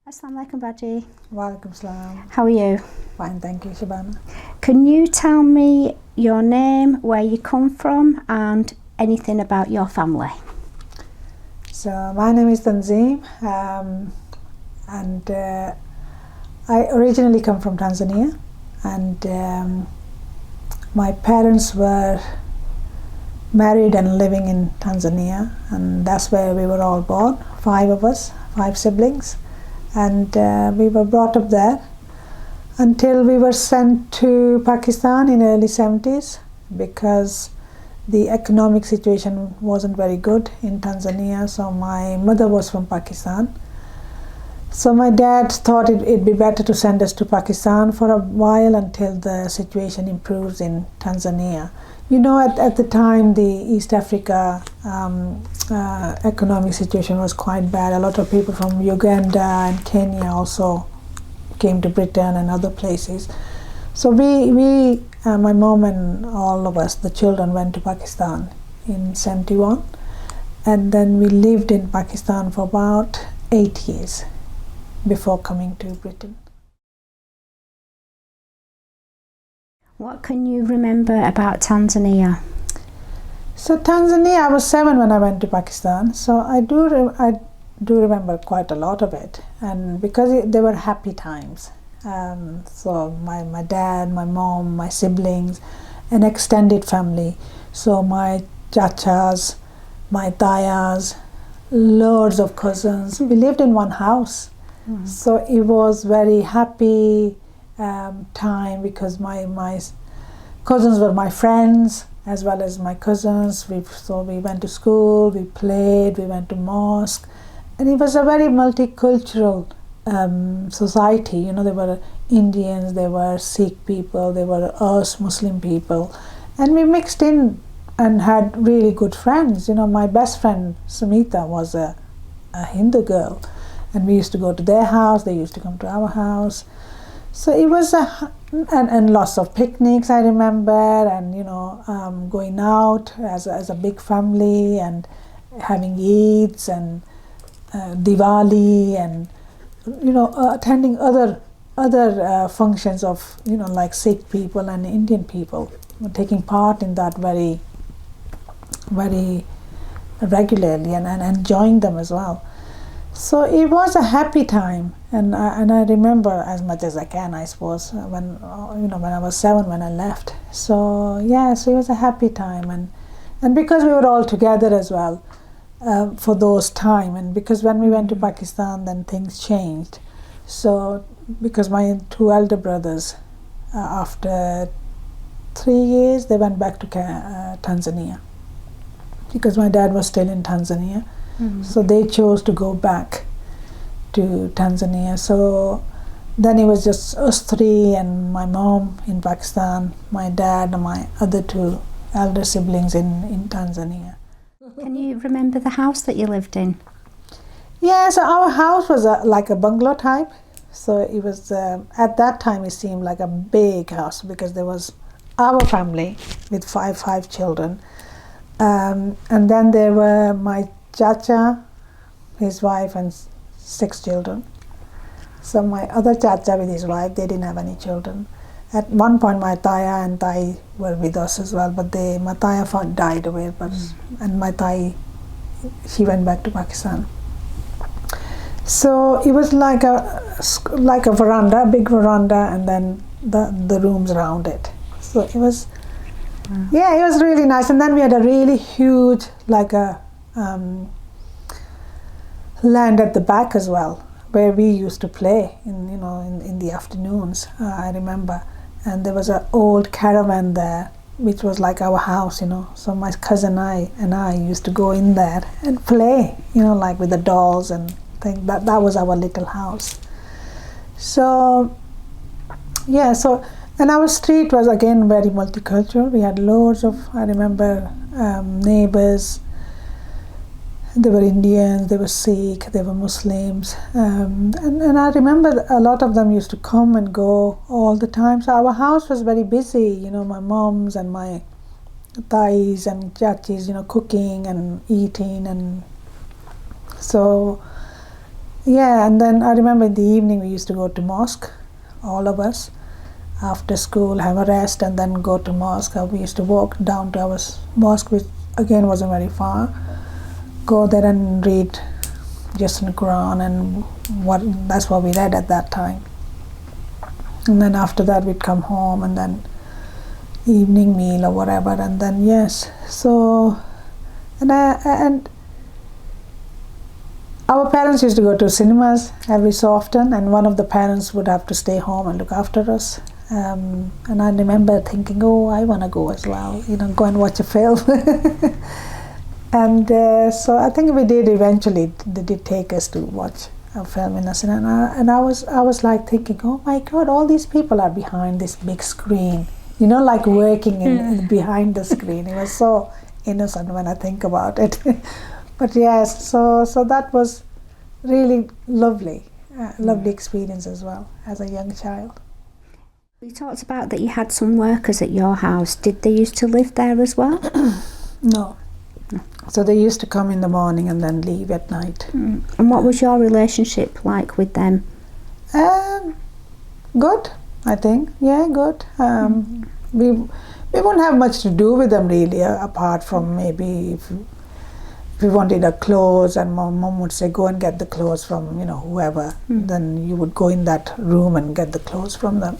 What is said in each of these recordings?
Assalamu alaikum, Baji. Walaikum salam. How are you? Fine, thank you, Shabana. Can you tell me your name, where you come from, and anything about your family? So, my name is Tanzeem, and I originally come from Tanzania, and my parents were married and living in Tanzania, and that's where we were all born, 5 of us, 5 siblings, and we were brought up there until we were sent to Pakistan in early 70s because the economic situation wasn't very good in Tanzania. So my mother was from Pakistan. So my dad thought it'd be better to send us to Pakistan for a while until the situation improves in Tanzania. You know, at the time, the East Africa economic situation was quite bad. A lot of people from Uganda and Kenya also came to Britain and other places. So we my mom and all of us, the children, went to Pakistan in 71. And then we lived in Pakistan for about 8 years before coming to Britain. What can you remember about Tanzania? So Tanzania, I was 7 when I went to Pakistan, so I do remember quite a lot of it, and because they were happy times. So my dad, my mom, my siblings, an extended family. So my chachas, my tayas, loads of cousins. We lived in one house. Mm-hmm. So it was very happy time because my cousins were my friends as well as my cousins. So we went to school, we played, we went to mosque, and it was a very multicultural society. You know, there were Indians, there were Sikh people, there were us Muslim people, and we mixed in and had really good friends. You know, my best friend Sumita was a Hindu girl, and we used to go to their house, they used to come to our house. So it was and lots of picnics, I remember, and you know, going out as a big family and having Eids and Diwali, and you know, attending other functions of, you know, like Sikh people and Indian people, taking part in that very regularly and enjoying them as well. So it was a happy time, and I remember as much as I can, I suppose, when I was 7 when I left. So yeah, so it was a happy time, and because we were all together as well for those time, and because when we went to Pakistan, then things changed. So because my 2 elder brothers, after 3 years, they went back to Tanzania because my dad was still in Tanzania. Mm-hmm. So they chose to go back to Tanzania. So then it was just us 3 and my mom in Pakistan, my dad and my other 2 elder siblings in Tanzania. Can you remember the house that you lived in? Yeah, so our house was like a bungalow type. So it was, at that time it seemed like a big house because there was our family with five children. And then there were my chacha, his wife, and 6 children. So my other chacha with his wife, they didn't have any children. At one point my taya and tai were with us as well, but my taya died away, and my tai, she went back to Pakistan. So it was like a veranda, a big veranda, and then the rooms around it. So it was, yeah, it was really nice. And then we had a really huge, like a land at the back as well, where we used to play in the afternoons. I remember, and there was an old caravan there, which was like our house, you know. So my cousin and I used to go in there and play, you know, like with the dolls and things. That was our little house. So yeah, so, and our street was again very multicultural. We had loads of, I remember, neighbors. There were Indians, there were Sikh, there were Muslims, and I remember a lot of them used to come and go all the time. So our house was very busy, you know, my mom's and my thais and chachis, you know, cooking and eating, and so Yeah, and then I remember in the evening we used to go to mosque, all of us, after school, have a rest, and then go to mosque. We used to walk down to our mosque, which again wasn't very far. Go there and read just in Quran, and that's what we read at that time. And then after that we'd come home, and then evening meal or whatever, and then yes. So and our parents used to go to cinemas every so often, and one of the parents would have to stay home and look after us. And I remember thinking, oh, I want to go as well, go and watch a film. And so I think we did eventually. They did take us to watch a film in a cinema, and I was like thinking, oh my God, all these people are behind this big screen, like working in behind the screen. It was so innocent when I think about it. But yes, so that was really lovely experience as well as a young child. You talked about that you had some workers at your house. Did they used to live there as well? No. So they used to come in the morning and then leave at night. And what was your relationship like with them? Good, I think. Yeah, good. We wouldn't have much to do with them really, apart from maybe if we wanted a clothes, and mom would say, go and get the clothes from whoever. Then you would go in that room and get the clothes from them.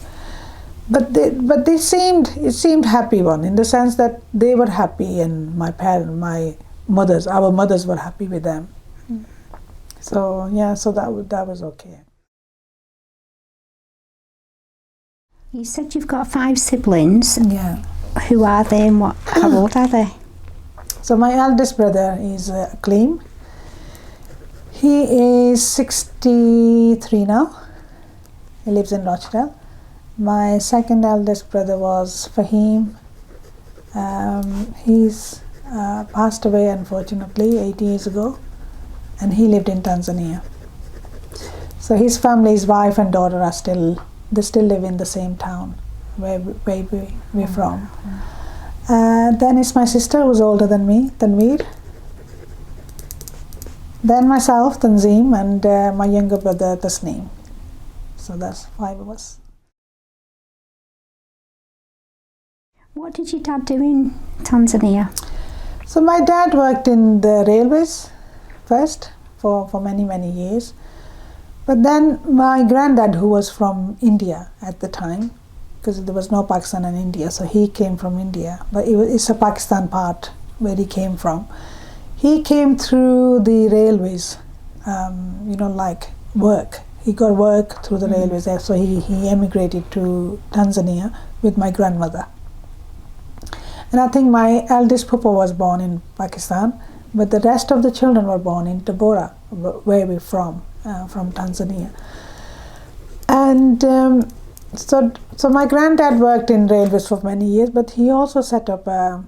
But it seemed happy one, in the sense that they were happy, and our mothers were happy with them. So yeah, so that was okay. You said you've got 5 siblings. Yeah. Who are they, and how old are they? So my eldest brother is Aklim. He is 63 now. He lives in Rochdale. My second eldest brother was Fahim. He's passed away, unfortunately, 8 years ago, and he lived in Tanzania. So his family, his wife and daughter they still live in the same town where we're from. Then it's my sister, who's older than me, Tanveer. Then myself, Tanzeem, and my younger brother, Tasneem. So that's 5 of us. What did your dad do in Tanzania? So my dad worked in the railways first for many, many years. But then my granddad, who was from India at the time, because there was no Pakistan and India, so he came from India, but it's a Pakistan part where he came from. He came through the railways, like work. He got work through the railways there, so he emigrated to Tanzania with my grandmother. And I think my eldest Papa was born in Pakistan, but the rest of the children were born in Tabora, where we're from Tanzania. And so my granddad worked in railways for many years, but he also set up a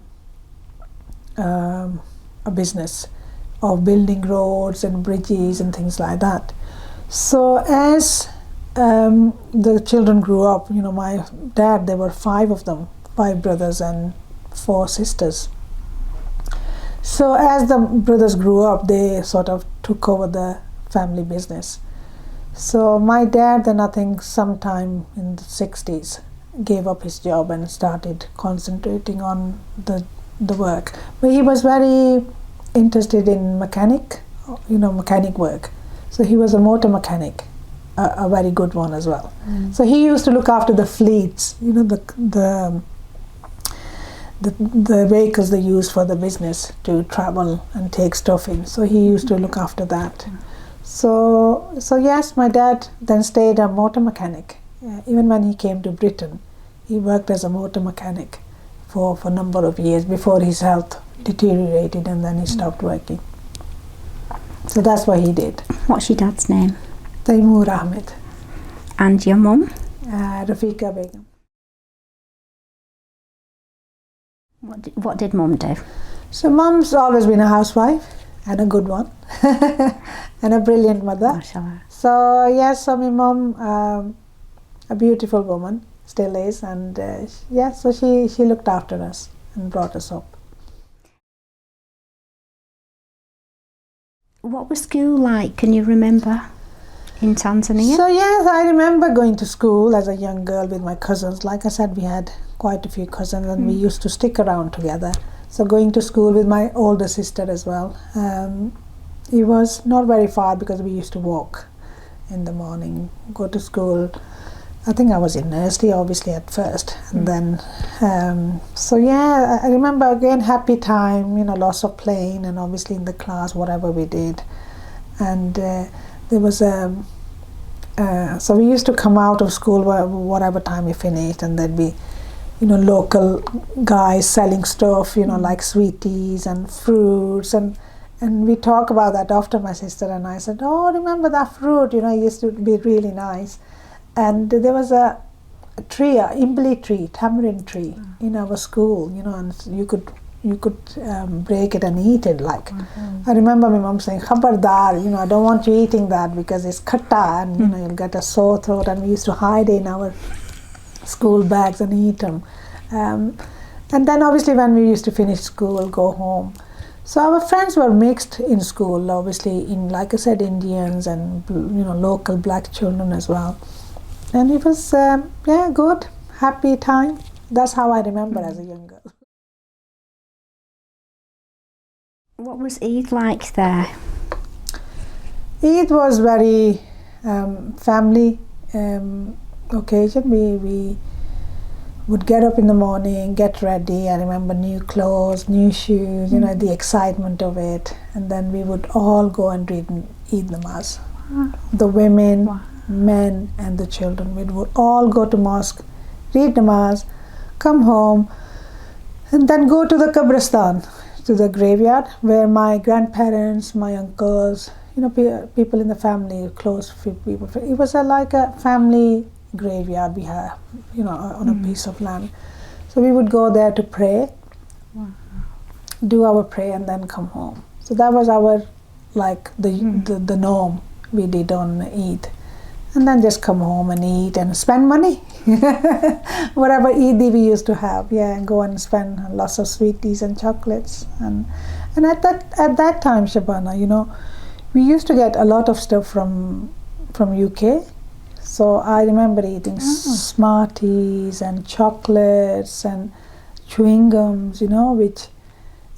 business of building roads and bridges and things like that. So as the children grew up, my dad, there were 5 of them, 5 brothers and 4 sisters. So as the brothers grew up, they sort of took over the family business. So my dad, then I think sometime in the 60s, gave up his job and started concentrating on the work. But he was very interested in mechanic work. So he was a motor mechanic, a very good one as well. So he used to look after the fleets, the vehicles they use for the business to travel and take stuff in. So he used to look after that. So yes, my dad then stayed a motor mechanic. Even when he came to Britain, he worked as a motor mechanic for a number of years before his health deteriorated, and then he stopped working. So that's what he did. What's your dad's name? Taimur Ahmed. And your mum? Rafiqa Begum. What did mum do? So mum's always been a housewife, and a good one, and a brilliant mother. Mashallah. So yes, my mum, a beautiful woman, still is, and so she looked after us and brought us up. What was school like? Can you remember? in Tanzania? So yes, I remember going to school as a young girl with my cousins. Like I said, we had quite a few cousins and we used to stick around together. So going to school with my older sister as well. It was not very far because we used to walk in the morning, go to school. I think I was in nursery obviously at first, and then so yeah, I remember again happy time, lots of playing, and obviously in the class whatever we did. And there was so we used to come out of school whatever time we finished, and there'd be local guys selling stuff, like sweeties and fruits, and we talk about that after, my sister and I said, oh, remember that fruit, it used to be really nice. And there was a tree, a imbli tree, tamarind tree in our school, and you could break it and eat it. Like I remember my mom saying, "Khabardar, I don't want you eating that because it's khatta, and you'll get a sore throat." And we used to hide in our school bags and eat them. And then obviously when we used to finish school, go home. So our friends were mixed in school, obviously, in, like I said, Indians and local black children as well. And it was, good, happy time. That's how I remember as a young girl. What was Eid like there? Eid was very family occasion. We would get up in the morning, get ready. I remember new clothes, new shoes, the excitement of it. And then we would all go and read Eid namaz. Wow. The women, men and the children, we would all go to mosque, read namaz, come home, and then go to the Qabristan, to the graveyard, where my grandparents, my uncles, people in the family, close people. It was like a family graveyard we have, on a piece of land. So we would go there to pray, do our prayer, and then come home. So that was our, the norm we did on Eid. And then just come home and eat and spend money. Whatever Eid we used to have, and go and spend lots of sweeties and chocolates. And at that time, Shabana, we used to get a lot of stuff from UK. So I remember eating Smarties and chocolates and chewing gums, which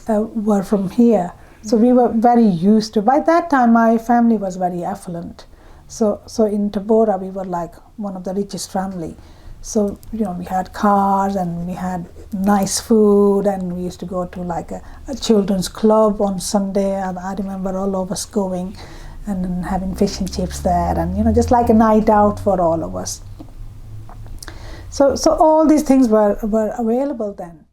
were from here. So we were very used to. By that time, my family was very affluent. So in Tabora, we were like one of the richest family. So, we had cars and we had nice food, and we used to go to like a children's club on Sunday. And I remember all of us going and having fish and chips there, and, just like a night out for all of us. So all these things were available then.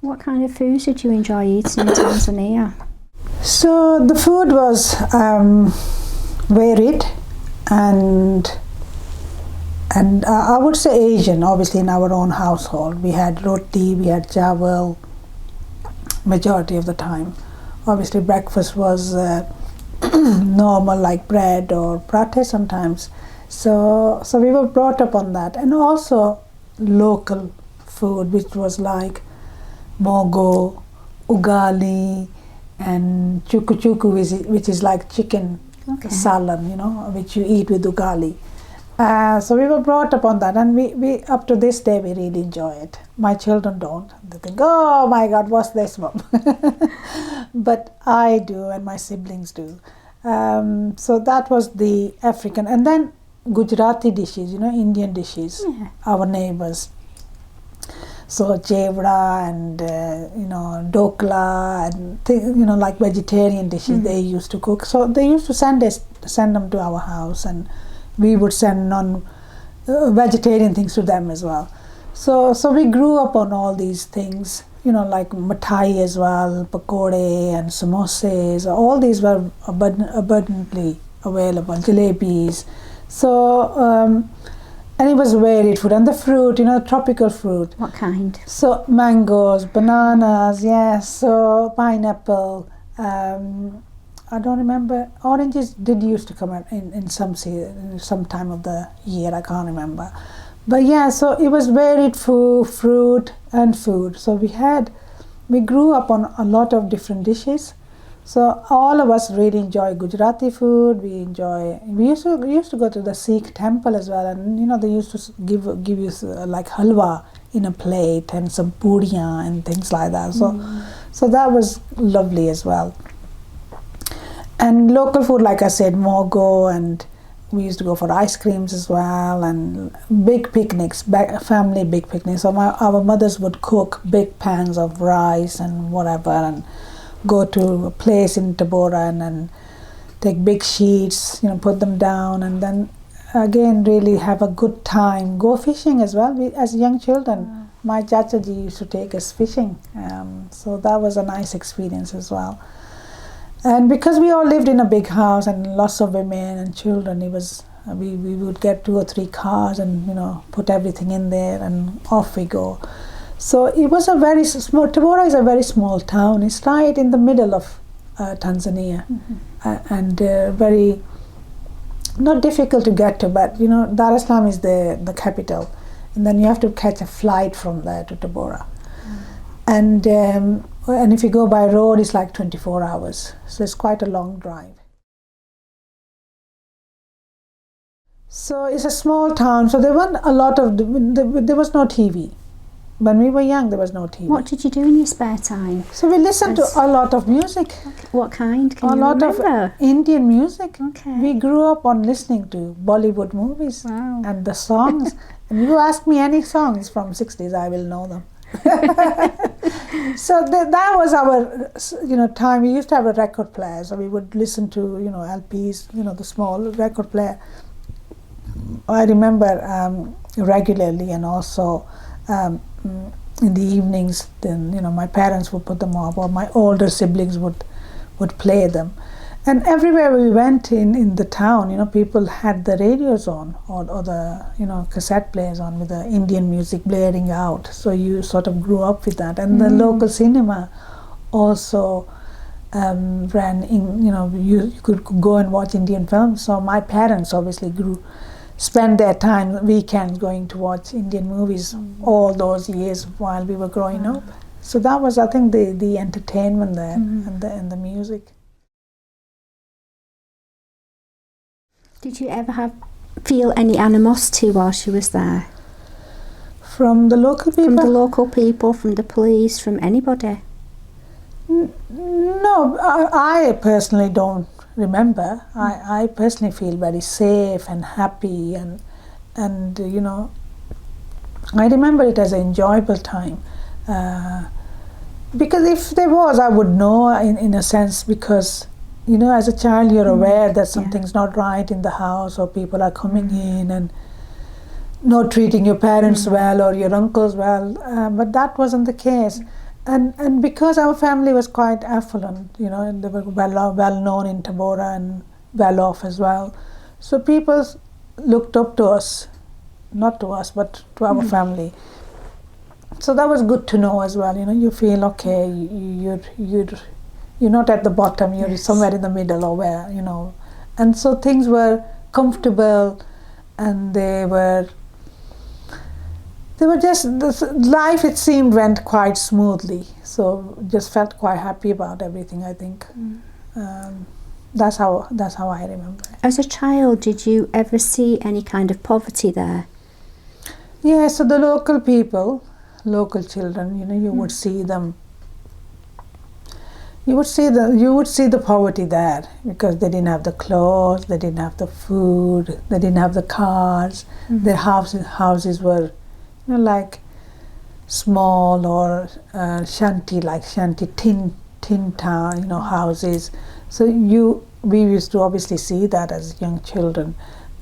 What kind of foods did you enjoy eating in Tanzania? So the food was varied, and I would say Asian. Obviously, in our own household, we had roti, we had chawal, majority of the time. Obviously, breakfast was normal, like bread or parathe sometimes. So we were brought up on that, and also local food, which was like mogo, ugali, and chuku, which is like chicken salam, which you eat with ugali. So we were brought up on that, and we up to this day we really enjoy it. My children don't. They think, oh my God, what's this, Mom? But I do, and my siblings do. So that was the African, and then Gujarati dishes, Indian dishes, our neighbors. So jevra and dokla and like vegetarian dishes they used to cook. So they used to send them to our house, and we would send vegetarian things to them as well. So we grew up on all these things, like mathai as well, pakode and samosas. All these were abundantly available, jalebis. So and it was varied food, and the fruit, tropical fruit. What kind? So mangoes, bananas, yes. So pineapple. I don't remember. Oranges did used to come out in some time of the year. I can't remember. But yeah, so it was varied fruit and food. So we grew up on a lot of different dishes, So all of us really enjoy Gujarati food. We used to go to the Sikh temple as well, and they used to give you like halwa in a plate and some puriyan and things like that. So that was lovely as well. And local food, like I said, mogo, and we used to go for ice creams as well, and big picnics, family big picnics. So our mothers would cook big pans of rice and whatever, and go to a place in Tabora and take big sheets, put them down, and then again really have a good time. Go fishing as well. As young children, my chachaji used to take us fishing, so that was a nice experience as well. And because we all lived in a big house and lots of women and children, it was we would get 2 or 3 cars and put everything in there and off we go. So it was a very small. Tabora is a very small town. It's right in the middle of Tanzania, and very not difficult to get to. But Dar es Salaam is the capital, and then you have to catch a flight from there to Tabora, and if you go by road, it's like 24 hours. So it's quite a long drive. So it's a small town. So there weren't a lot of. There was no TV. When we were young, there was no TV. What did you do in your spare time? So we listened to a lot of music. What kind? Can you remember? A lot of Indian music. Okay. We grew up on listening to Bollywood movies and the songs. And you ask me any songs from 60s, I will know them. So that was our time. We used to have a record player, so we would listen to LPs, the small record player. I remember regularly, and also in the evenings, then my parents would put them up, or my older siblings would play them. And everywhere we went in the town, people had the radios on, or the cassette players on with the Indian music blaring out. So you sort of grew up with that. And the local cinema also ran in. You could go and watch Indian films. So my parents obviously spent their time weekends going to watch Indian movies all those years while we were growing up. So that was, I think, the entertainment there and the music. Did you ever feel any animosity while she was there? From the local people? From the local people, from the police, from anybody? No, I personally don't remember. I personally feel very safe and happy, and I remember it as an enjoyable time. Because if there was, I would know in a sense, because as a child you're aware that something's not right in the house, or people are coming in and not treating your parents well or your uncles well, but that wasn't the case. And because our family was quite affluent, and they were well known in Tabora and well off as well, so people looked up to us, not to us, but to our family. So that was good to know as well. You feel okay. You're not at the bottom. You're somewhere in the middle, or where And so things were comfortable, and they were just, life, it seemed, went quite smoothly. So just felt quite happy about everything, I think. That's how I remember it. As a child, did you ever see any kind of poverty there? Yeah, so the local people, local children, you would see them. You would see the poverty there, because they didn't have the clothes, they didn't have the food, they didn't have the cars. Their houses were like small, or shanty tin town, houses. So we used to obviously see that as young children,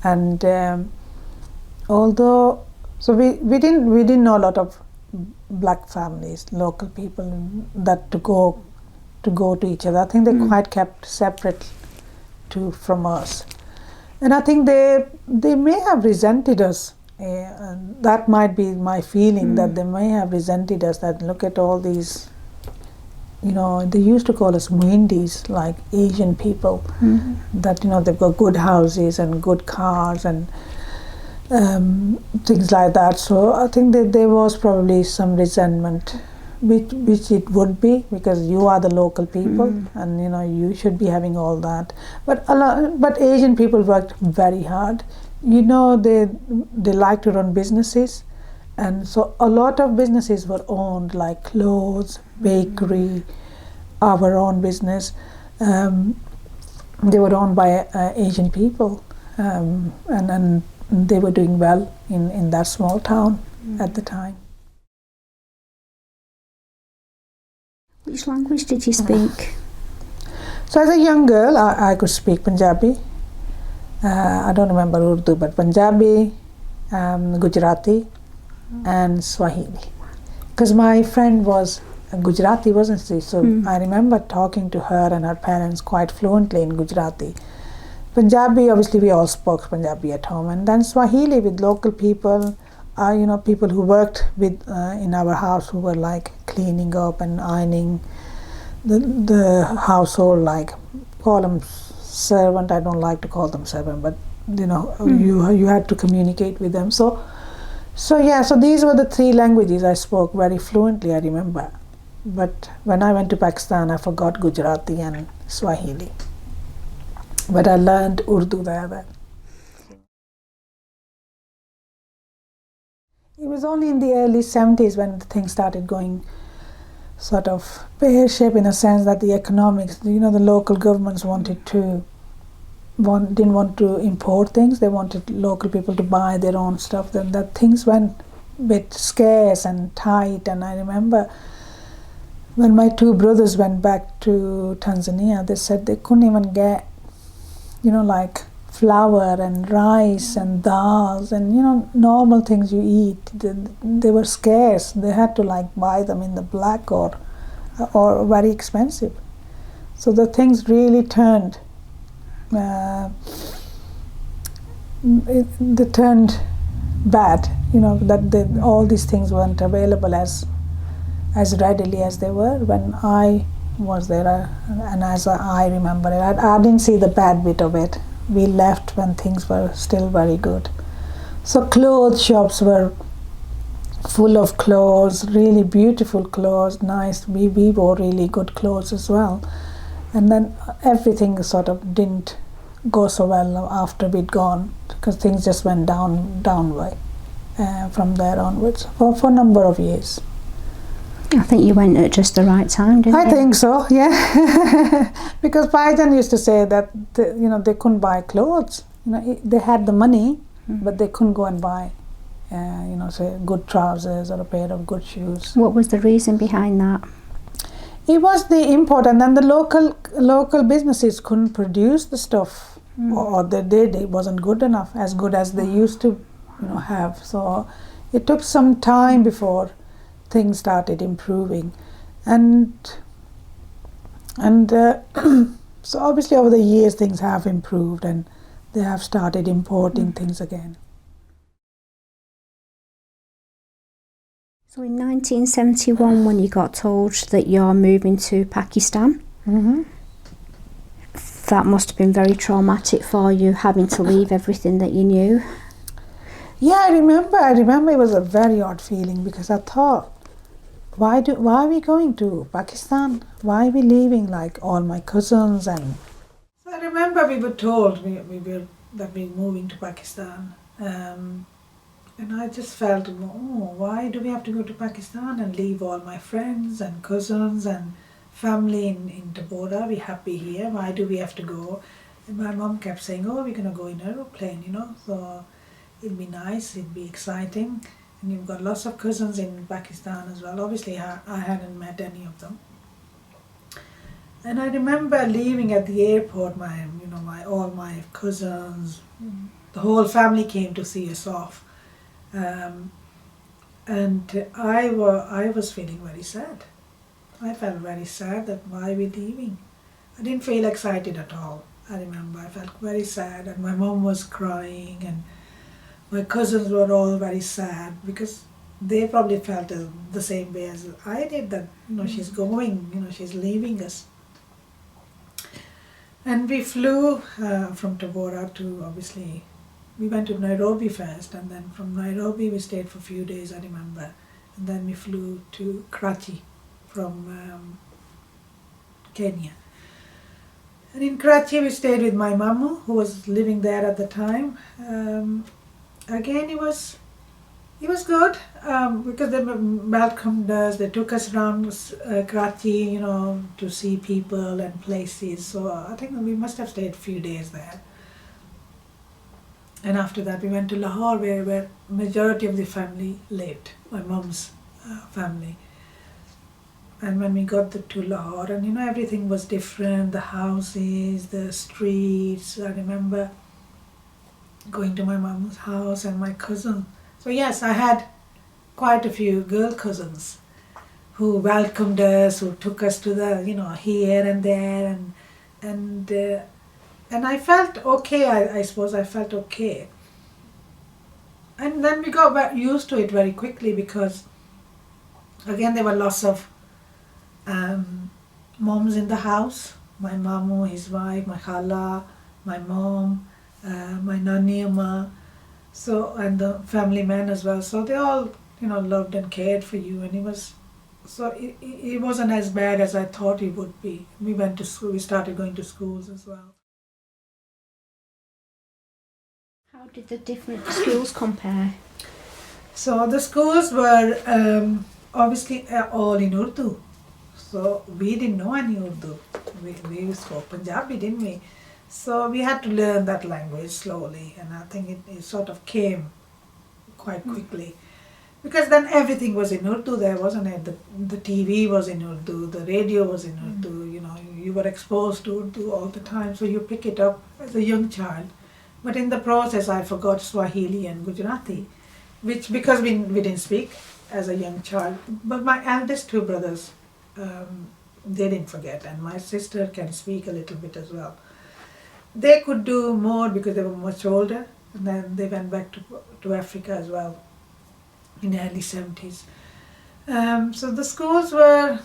and although, so we didn't know a lot of black families, local people, that to go to each other. I think they quite kept separate from us, and I think they may have resented us. That might be my feeling, that they may have resented us, that look at all these, they used to call us Muindis, like Asian people, that they've got good houses and good cars and things like that. So I think that there was probably some resentment which it would be, because you are the local people, and you know you should be having all that. But Asian people worked very hard. You know, they like to run businesses, and so a lot of businesses were owned, like clothes, bakery, our own business. They were owned by Asian people, and they were doing well in that small town at the time. Which language did you speak? So as a young girl, I could speak Punjabi. I don't remember Urdu, but Punjabi, Gujarati, and Swahili. Because my friend was Gujarati, wasn't she? So I remember talking to her and her parents quite fluently in Gujarati. Punjabi, obviously we all spoke Punjabi at home, and then Swahili with local people, you know, people who worked with in our house, who were like cleaning up and ironing the household, like call them servant. I don't like to call them servant, but you know, you had to communicate with them. So these were the three languages I spoke very fluently, I remember. But when I went to Pakistan, I forgot Gujarati and Swahili. But I learned Urdu there. It was only in the early 70s when things started going sort of pear-shaped, in a sense that the economics, you know, the local governments didn't want to import things. They wanted local people to buy their own stuff. Then that things went a bit scarce and tight. And I remember when my two brothers went back to Tanzania, they said they couldn't even get, you know, like flour and rice and dals and, you know, normal things you eat. They were scarce. They had to like buy them in the black or very expensive. So the things really turned. They turned bad. You know, that all these things weren't available as readily as they were when I was there, and as I remember it. I didn't see the bad bit of it. We left when things were still very good. So clothes shops were full of clothes, really beautiful clothes, nice. We wore really good clothes as well. And then everything sort of didn't go so well after we'd gone, because things just went downward from there onwards for a number of years. I think you went at just the right time, didn't you? I think so, yeah. Because Paijan used to say that they couldn't buy clothes. You know, they had the money, but they couldn't go and buy, say good trousers or a pair of good shoes. What was the reason behind that? It was the import, and then the local businesses couldn't produce the stuff, or they did. It wasn't good enough, as good as they used to, have. So it took some time before things started improving, and so obviously over the years things have improved, and they have started importing things again. So in 1971, when you got told that you're moving to Pakistan, that must have been very traumatic for you, having to leave everything that you knew. Yeah, I remember it was a very odd feeling, because I thought, why are we going to Pakistan? Why are we leaving like all my cousins? And so I remember we were told we were moving to Pakistan, and I just felt, why do we have to go to Pakistan and leave all my friends and cousins and family in Tabora? We're happy here. Why do we have to go? And my mom kept saying, we're going to go in an aeroplane, so it'd be nice, it'd be exciting. And you've got lots of cousins in Pakistan as well. Obviously, I hadn't met any of them. And I remember leaving at the airport. All my cousins, the whole family came to see us off, and I was feeling very sad. I felt very sad that why we're leaving. I didn't feel excited at all. I remember I felt very sad, and my mom was crying, and my cousins were all very sad, because they probably felt the same way as I did, that she's going, she's leaving us. And we flew from Tabora to, obviously, we went to Nairobi first, and then from Nairobi we stayed for a few days, I remember, and then we flew to Karachi, from Kenya. And in Karachi we stayed with my mamu, who was living there at the time. Again, it was good because they welcomed us. They took us around Karachi, to see people and places. So I think we must have stayed a few days there. And after that, we went to Lahore, where majority of the family lived, my mom's family. And when we got to Lahore, and everything was different, the houses, the streets. I remember going to my mom's house and my cousin. So yes, I had quite a few girl cousins who welcomed us, who took us to the, here and there, and I felt okay. I suppose I felt okay. And then we got used to it very quickly because, again, there were lots of moms in the house. My mamu, his wife, my khala, my mom, my nani amma, so, and the family man as well. So they all, loved and cared for you, and it wasn't as bad as I thought it would be. We went to school. We started going to schools as well. How did the different schools compare? So the schools were obviously all in Urdu. So we didn't know any Urdu. We spoke Punjabi, didn't we? So we had to learn that language slowly, and I think it sort of came quite quickly. Because then everything was in Urdu there, wasn't it? The TV was in Urdu, the radio was in Urdu, you were exposed to Urdu all the time, so you pick it up as a young child. But in the process, I forgot Swahili and Gujarati, which because we didn't speak as a young child. But my eldest two brothers, they didn't forget, and my sister can speak a little bit as well. They could do more because they were much older, and then they went back to Africa as well in the early 70s. So the schools were,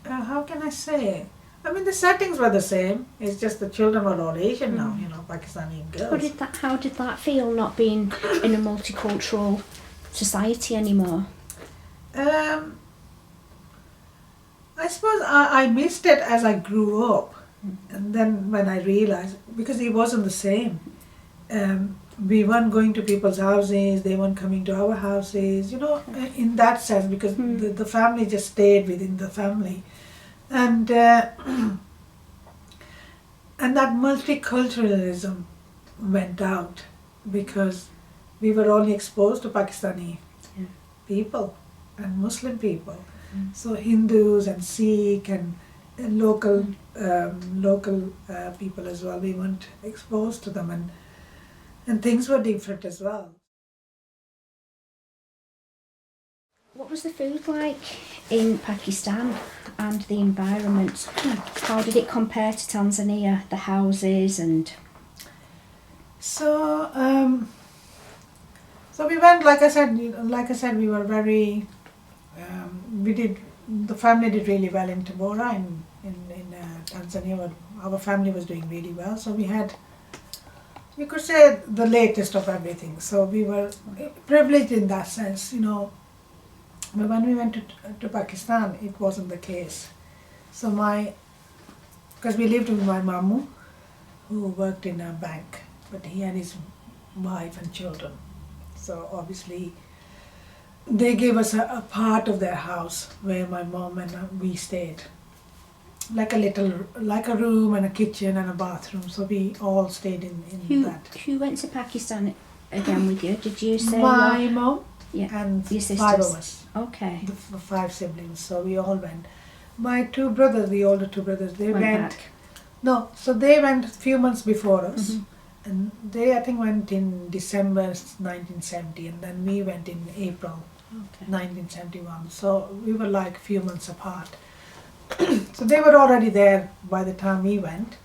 how can I say? I mean, the settings were the same. It's just the children were all Asian now, Pakistani girls. How did that feel, not being in a multicultural society anymore? I suppose I missed it as I grew up. And then when I realized, because it wasn't the same. We weren't going to people's houses, they weren't coming to our houses, in that sense, because the family just stayed within the family. And that multiculturalism went out because we were only exposed to Pakistani people and Muslim people. So Hindus and Sikh and local people as well, we weren't exposed to them, and things were different as well. What was the food like in Pakistan and the environment? How did it compare to Tanzania, the houses and... So we went, like I said, we were very, the family did really well in Tabora, in Tanzania. Our family was doing really well, so we had, you could say, the latest of everything. So we were privileged in that sense, But when we went to Pakistan, it wasn't the case. So because we lived with my mamu, who worked in a bank, but he had his wife and children. So obviously, they gave us a part of their house where my mom and we stayed. Like a room and a kitchen and a bathroom. So we all stayed in that. Who went to Pakistan again with you? Did you say my mom? Yeah. And your sisters? 5 of us. Okay. The 5 siblings, so we all went. My 2 brothers, the older 2 brothers, they went back. No, so they went a few months before us. And they, I think, went in December 1970, and then we went in April 1971. So we were like a few months apart. So they were already there by the time we went.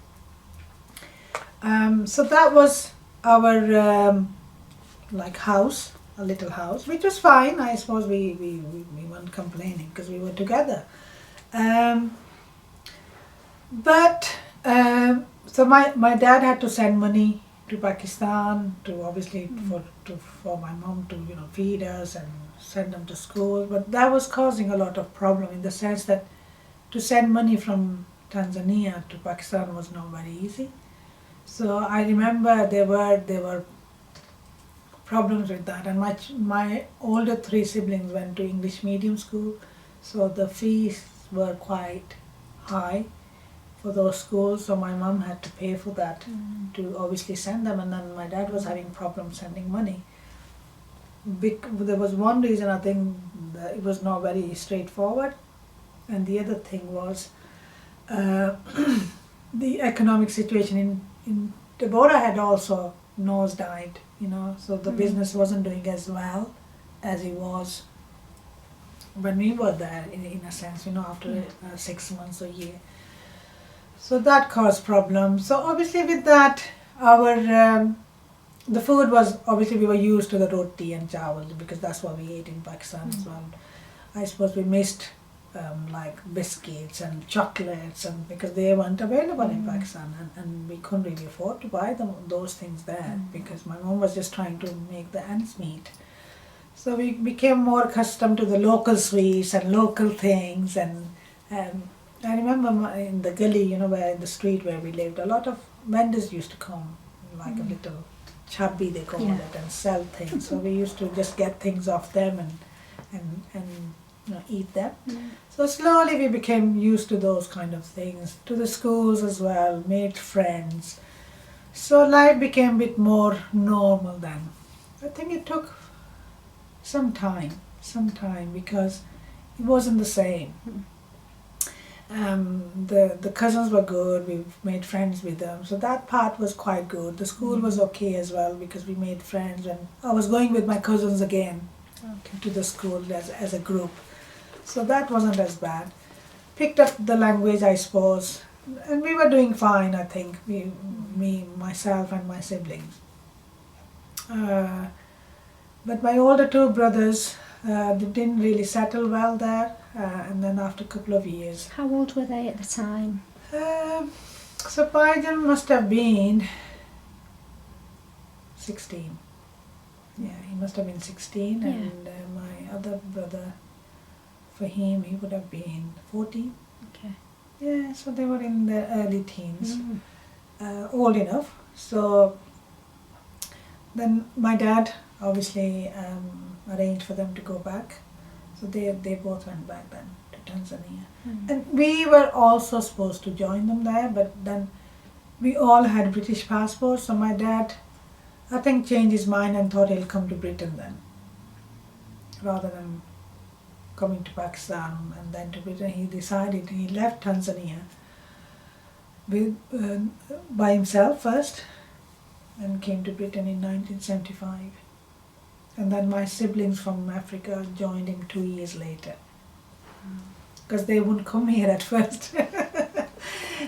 So that was our house, a little house, which was fine. I suppose we weren't complaining because we were together. So my dad had to send money to Pakistan to obviously for my mom to feed us and send them to school, but that was causing a lot of problem in the sense that to send money from Tanzania to Pakistan was not very easy. So I remember there were problems with that, and my older 3 siblings went to English medium school, so the fees were quite high for those schools, so my mom had to pay for that to obviously send them, and then my dad was having problems sending money. There was one reason, I think, that it was not very straightforward, and the other thing was the economic situation in Tabora had also nosedived, so the business wasn't doing as well as it was when we were there, in a sense, after 6 months or a year. So that caused problems. So obviously with that, the food was, obviously we were used to the roti and chawal because that's what we ate in Pakistan as well. I suppose we missed like biscuits and chocolates, and because they weren't available in Pakistan, and we couldn't really afford to buy those things there because my mom was just trying to make the ends meet. So we became more accustomed to the local sweets and local things, and I remember in the gully, where in the street where we lived, a lot of vendors used to come, like a little chabbi they call it, and sell things. So we used to just get things off them and eat them. So slowly we became used to those kind of things, to the schools as well, made friends. So life became a bit more normal then. I think it took some time because it wasn't the same. The cousins were good, we made friends with them, so that part was quite good. The school was okay as well because we made friends, and I was going with my cousins again to the school as a group, so that wasn't as bad. Picked up the language, I suppose, and we were doing fine, I think, myself and my siblings. But my older 2 brothers, they didn't really settle well there, and then after a couple of years. How old were they at the time? So Biden must have been 16. Yeah, he must have been 16, and my other brother, for him, he would have been 14. Okay. Yeah, so they were in their early teens, old enough. So then my dad obviously arranged for them to go back. So they both went back then to Tanzania. And we were also supposed to join them there, but then we all had British passports, so my dad, I think, changed his mind and thought he'll come to Britain then, rather than coming to Pakistan and then to Britain. He decided, he left Tanzania by himself first and came to Britain in 1975. And then my siblings from Africa joined him 2 years later, because they wouldn't come here at first.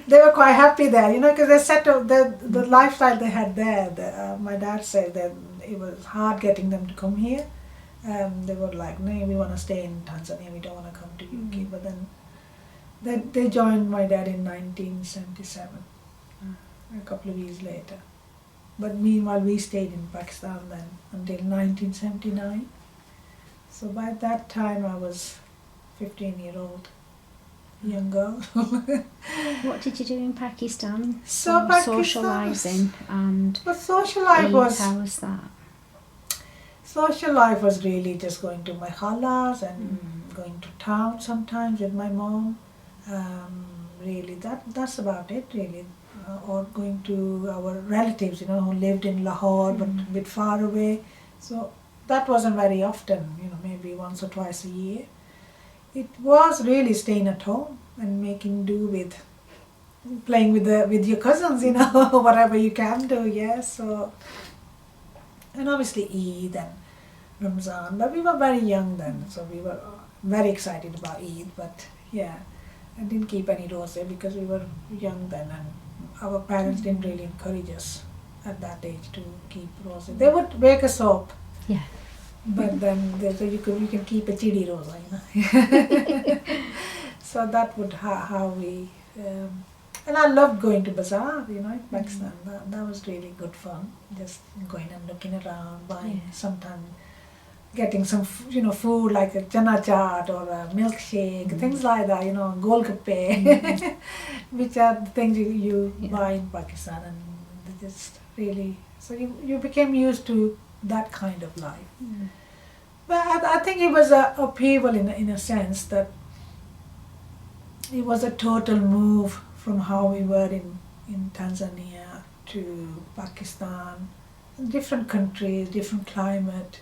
They were quite happy there, because they settled the lifestyle they had there. My dad said that it was hard getting them to come here. They were like, no, we want to stay in Tanzania, we don't want to come to UK. But then they joined my dad in 1977, a couple of years later. But meanwhile, we stayed in Pakistan then until 1979. So by that time, I was 15-year-old young girl. What did you do in Pakistan? So Socialising and social life was... How was that? Social life was really just going to my khalas and going to town sometimes with my mom. Really, that's about it, really. Or going to our relatives, who lived in Lahore but a bit far away. So that wasn't very often, maybe once or twice a year. It was really staying at home and making do with playing with your cousins, whatever you can do, So, and obviously Eid and Ramzan, but we were very young then, so we were very excited about Eid, but I didn't keep any rosé because we were young then, and our parents didn't really encourage us at that age to keep rosé. They would wake us up, but then they said you can keep a chidi rosa, So that would how we. And I loved going to bazaar, you know, in Pakistan. That was really good fun. Just going and looking around, buying sometimes getting some, food like a chana chaat or a milkshake, things like that, golgappe, which are the things you buy in Pakistan, and they just really, so you became used to that kind of life. But I think it was a upheaval in a sense that it was a total move from how we were in Tanzania to Pakistan, different countries, different climate.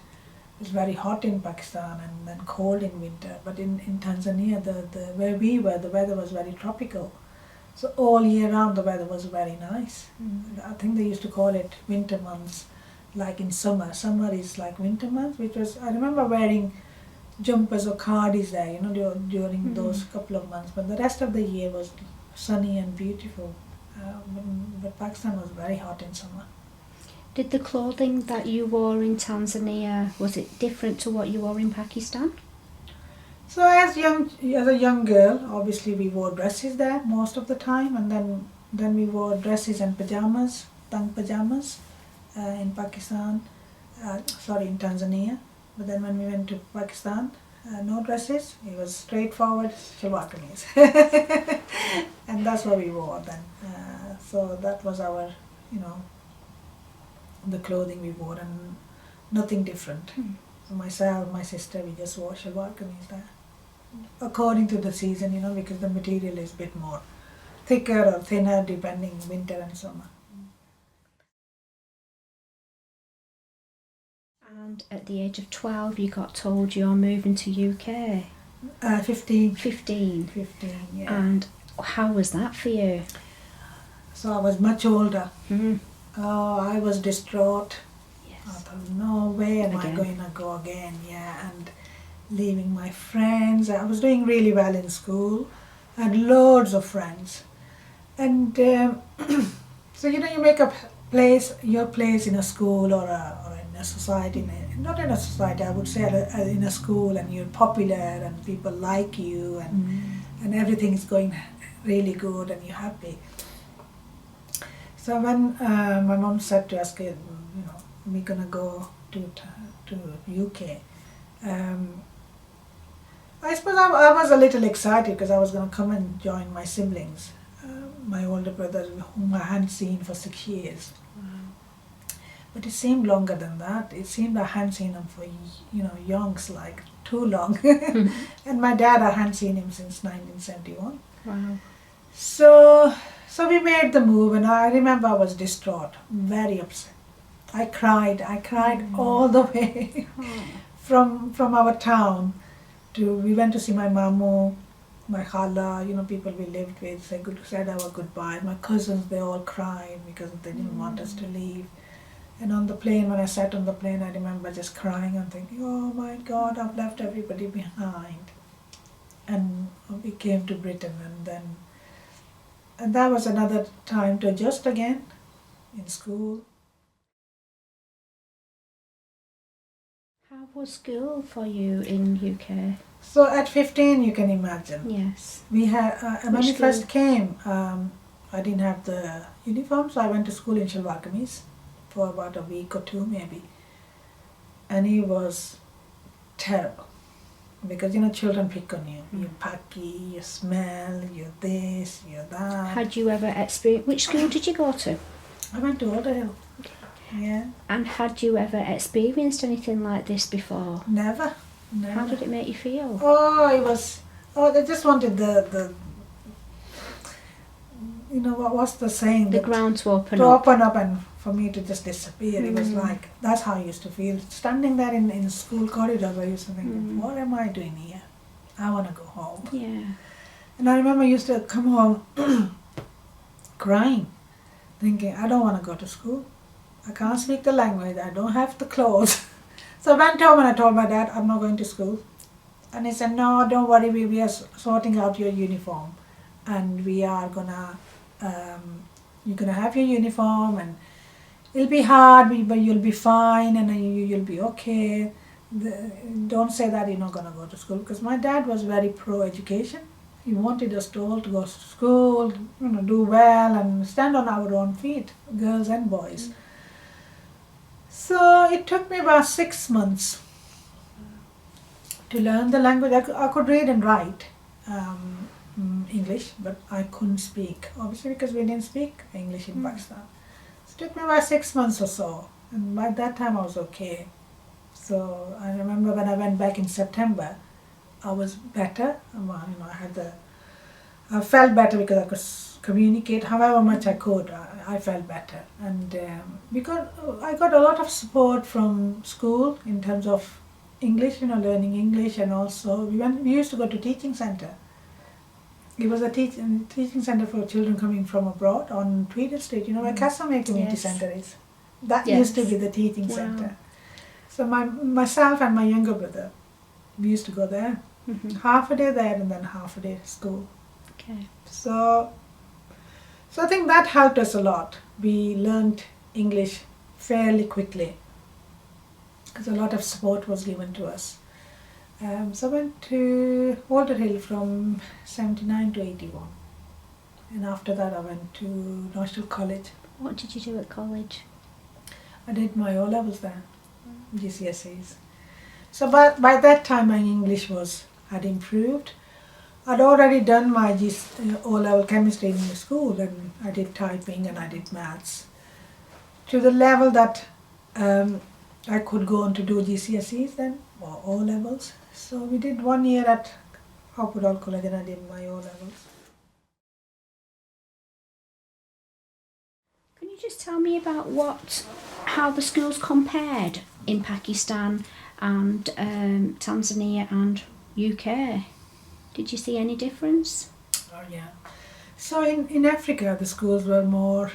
It was very hot in Pakistan and then cold in winter. But in Tanzania, where we were, the weather was very tropical. So all year round, the weather was very nice. I think they used to call it winter months, like in summer. Summer is like winter months, which was, I remember wearing jumpers or khadis there, during those couple of months. But the rest of the year was sunny and beautiful. But Pakistan was very hot in summer. Did the clothing that you wore in Tanzania, was it different to what you wore in Pakistan? So as a young girl, obviously we wore dresses there most of the time, and then we wore dresses and pajamas, tang pajamas, in Pakistan, in Tanzania. But then when we went to Pakistan, no dresses, it was straightforward shalwar kameez. And that's what we wore then. So that was our, the clothing we wore, and nothing different. So myself, my sister, we just wore shalwar kameez there. According to the season, because the material is a bit more thicker or thinner depending winter and summer. And at the age of 12, you got told you're moving to UK. 15. 15. 15, yeah. And how was that for you? So I was much older. Oh, I was distraught. Yes. I thought, no way am I going to go again, and leaving my friends. I was doing really well in school. I had loads of friends. And so, you make your place in a school or in a society, not in a society, I would say in a school, and you're popular and people like you, and everything is going really good and you're happy. So when my mom said to us, we're going to go to UK, I suppose I was a little excited because I was going to come and join my siblings, my older brother, whom I hadn't seen for 6 years. But it seemed longer than that. It seemed I hadn't seen him for, yonks, like too long. And my dad, I hadn't seen him since 1971. Wow. So we made the move, and I remember I was distraught, very upset. I cried all the way from our town we went to see my mamu, my khala, people we lived with, said our goodbye. My cousins, they all cried because they didn't want us to leave. And on the plane, when I sat on the plane, I remember just crying and thinking, oh my God, I've left everybody behind. And we came to Britain, and that was another time to adjust again in school. How was school for you in UK? So at 15, you can imagine. Yes. We had, when we first came, I didn't have the uniform, so I went to school in shalwar kameez for about a week or two maybe. And it was terrible. Because, children pick on you. You're packy, you smell, you're this, you're that. Had you ever experienced... Which school did you go to? I went to Alderhill. Okay. Yeah. And had you ever experienced anything like this before? Never. How did it make you feel? Oh, it was... Oh, they just wanted the what's the saying? The ground to open up. To up. open up and for me to just disappear. It was like, that's how I used to feel. Standing there in school corridors, I used to think, what am I doing here? I want to go home. Yeah. And I remember I used to come home crying, thinking, I don't want to go to school. I can't speak the language. I don't have the clothes. So I went home and I told my dad, I'm not going to school. And he said, no, don't worry, we are sorting out your uniform. And we are gonna, you're gonna have your uniform, and it'll be hard, but you'll be fine, and you'll be okay. Don't say that you're not gonna go to school, because my dad was very pro-education. He wanted us to all to go to school, do well and stand on our own feet, girls and boys. So it took me about 6 months to learn the language. I could read and write English, but I couldn't speak, obviously because we didn't speak English in Pakistan. So it took me about 6 months or so, and by that time I was okay. So I remember when I went back in September, I was better. I felt better because I could communicate however much I could. I felt better, and because I got a lot of support from school in terms of English, learning English, and also we used to go to teaching center. It was a teaching center for children coming from abroad on Tweeden Street, where Casamay Community Center is. That used to be the teaching center. So myself and my younger brother, we used to go there. Half a day there and then half a day school. Okay. So I think that helped us a lot. We learned English fairly quickly because a lot of support was given to us. So I went to Walter Hill from 79 to 81. And after that I went to National College. What did you do at college? I did my O-levels there, GCSEs. So by that time my English had improved. I'd already done my O-level chemistry in the school, and I did typing and I did maths to the level that I could go on to do GCSEs then, or O-levels. So we did 1 year at Hopwood College and I did my O-levels. Can you just tell me about how the schools compared in Pakistan and Tanzania and UK? Did you see any difference? Oh yeah. So in Africa the schools were more,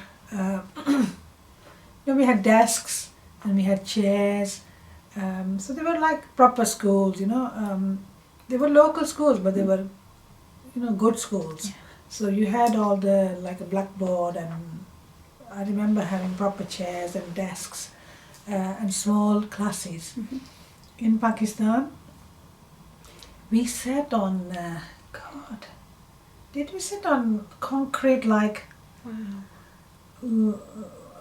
we had desks and we had chairs. So they were like proper schools, They were local schools, but they were, good schools. Yeah. So you had all like a blackboard, and I remember having proper chairs and desks and small classes. In Pakistan, we sat on, did we sit on concrete like,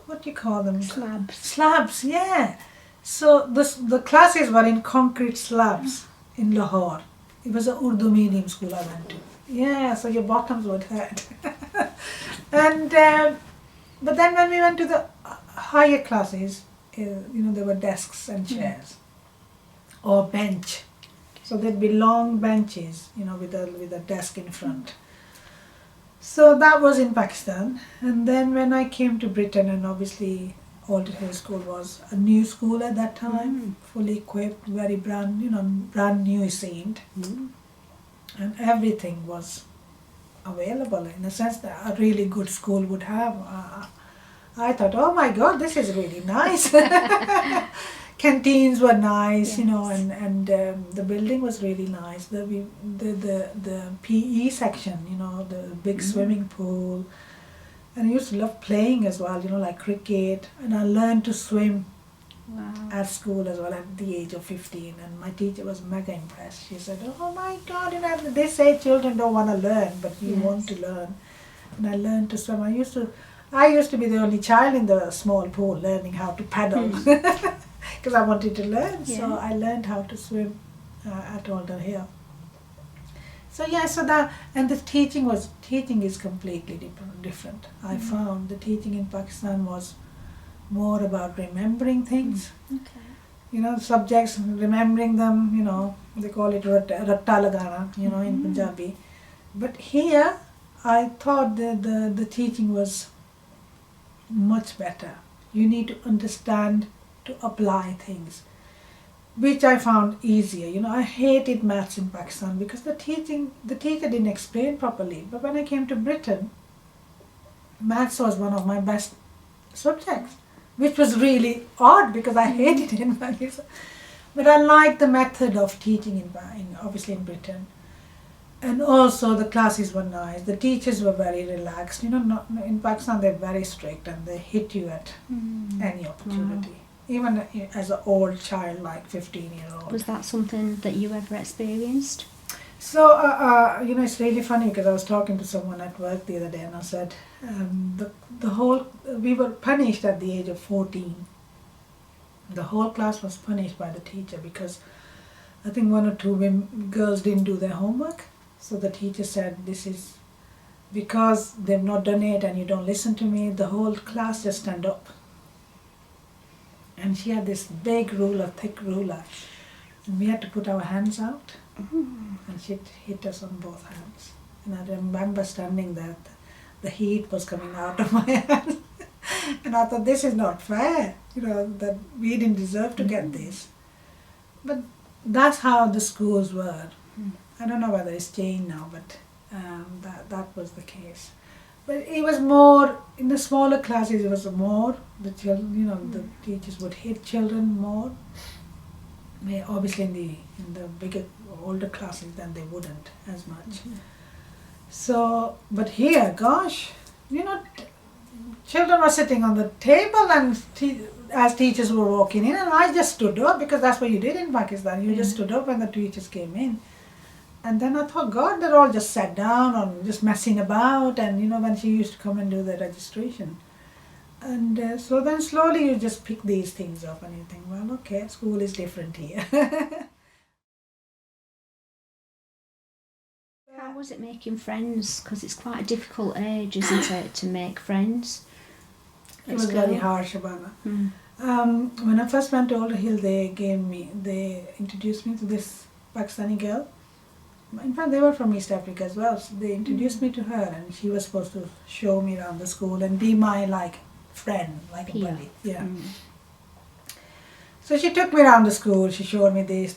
what do you call them? Slabs. Slabs, yeah. So the classes were in concrete slabs in Lahore. It was an Urdu medium school I went to. Yeah, so your bottoms would hurt. And but then when we went to the higher classes, there were desks and chairs or bench. So there'd be long benches, with a desk in front. So that was in Pakistan. And then when I came to Britain, and obviously Alder Hill School was a new school at that time, fully equipped, very brand new it seemed. And everything was available in a sense that a really good school would have. I thought, oh my God, this is really nice. Canteens were nice, and the building was really nice. The PE section, the big swimming pool. And I used to love playing as well, like cricket. And I learned to swim at school as well at the age of 15. And my teacher was mega impressed. She said, oh my God, they say children don't want to learn, but you want to learn. And I learned to swim. I used to be the only child in the small pool learning how to paddle because I wanted to learn. Yeah. So I learned how to swim at Alder Hill. So the teaching is completely different. I found the teaching in Pakistan was more about remembering things. Subjects, remembering them, they call it ratta lagana, in Punjabi. But here, I thought the teaching was much better. You need to understand to apply things, which I found easier. I hated maths in Pakistan because the teacher didn't explain properly. But when I came to Britain, maths was one of my best subjects, which was really odd because I hated it in Pakistan. But I liked the method of teaching obviously in Britain. And also the classes were nice. The teachers were very relaxed. In Pakistan they're very strict and they hit you at any opportunity. Even as an old child, like 15-year-old. Was that something that you ever experienced? So, it's really funny because I was talking to someone at work the other day and I said, we were punished at the age of 14. The whole class was punished by the teacher because I think one or two girls didn't do their homework. So the teacher said, this is because they've not done it and you don't listen to me, the whole class just stand up. And she had this big ruler, thick ruler, and we had to put our hands out. And she hit us on both hands. And I remember standing there, the heat was coming out of my hands. And I thought, this is not fair, that we didn't deserve to get this. But that's how the schools were. I don't know whether it's changed now, but that was the case. But it was more, in the smaller classes it was more, the children, the teachers would hit children more. Obviously in the bigger, older classes then they wouldn't as much. So, but here, gosh, children were sitting on the table and as teachers were walking in, and I just stood up because that's what you did in Pakistan. You just stood up when the teachers came in. And then I thought, God, they're all just sat down or just messing about. And when she used to come and do the registration. And so then slowly you just pick these things up and you think, well, okay, school is different here. How was it making friends? Because it's quite a difficult age, isn't it, to make friends? It was very harsh, Shabana. When I first went to Alder Hill, they introduced me to this Pakistani girl. In fact, they were from East Africa as well. So they introduced me to her, and she was supposed to show me around the school and be my friend, like a buddy. Yeah. So she took me around the school. She showed me this.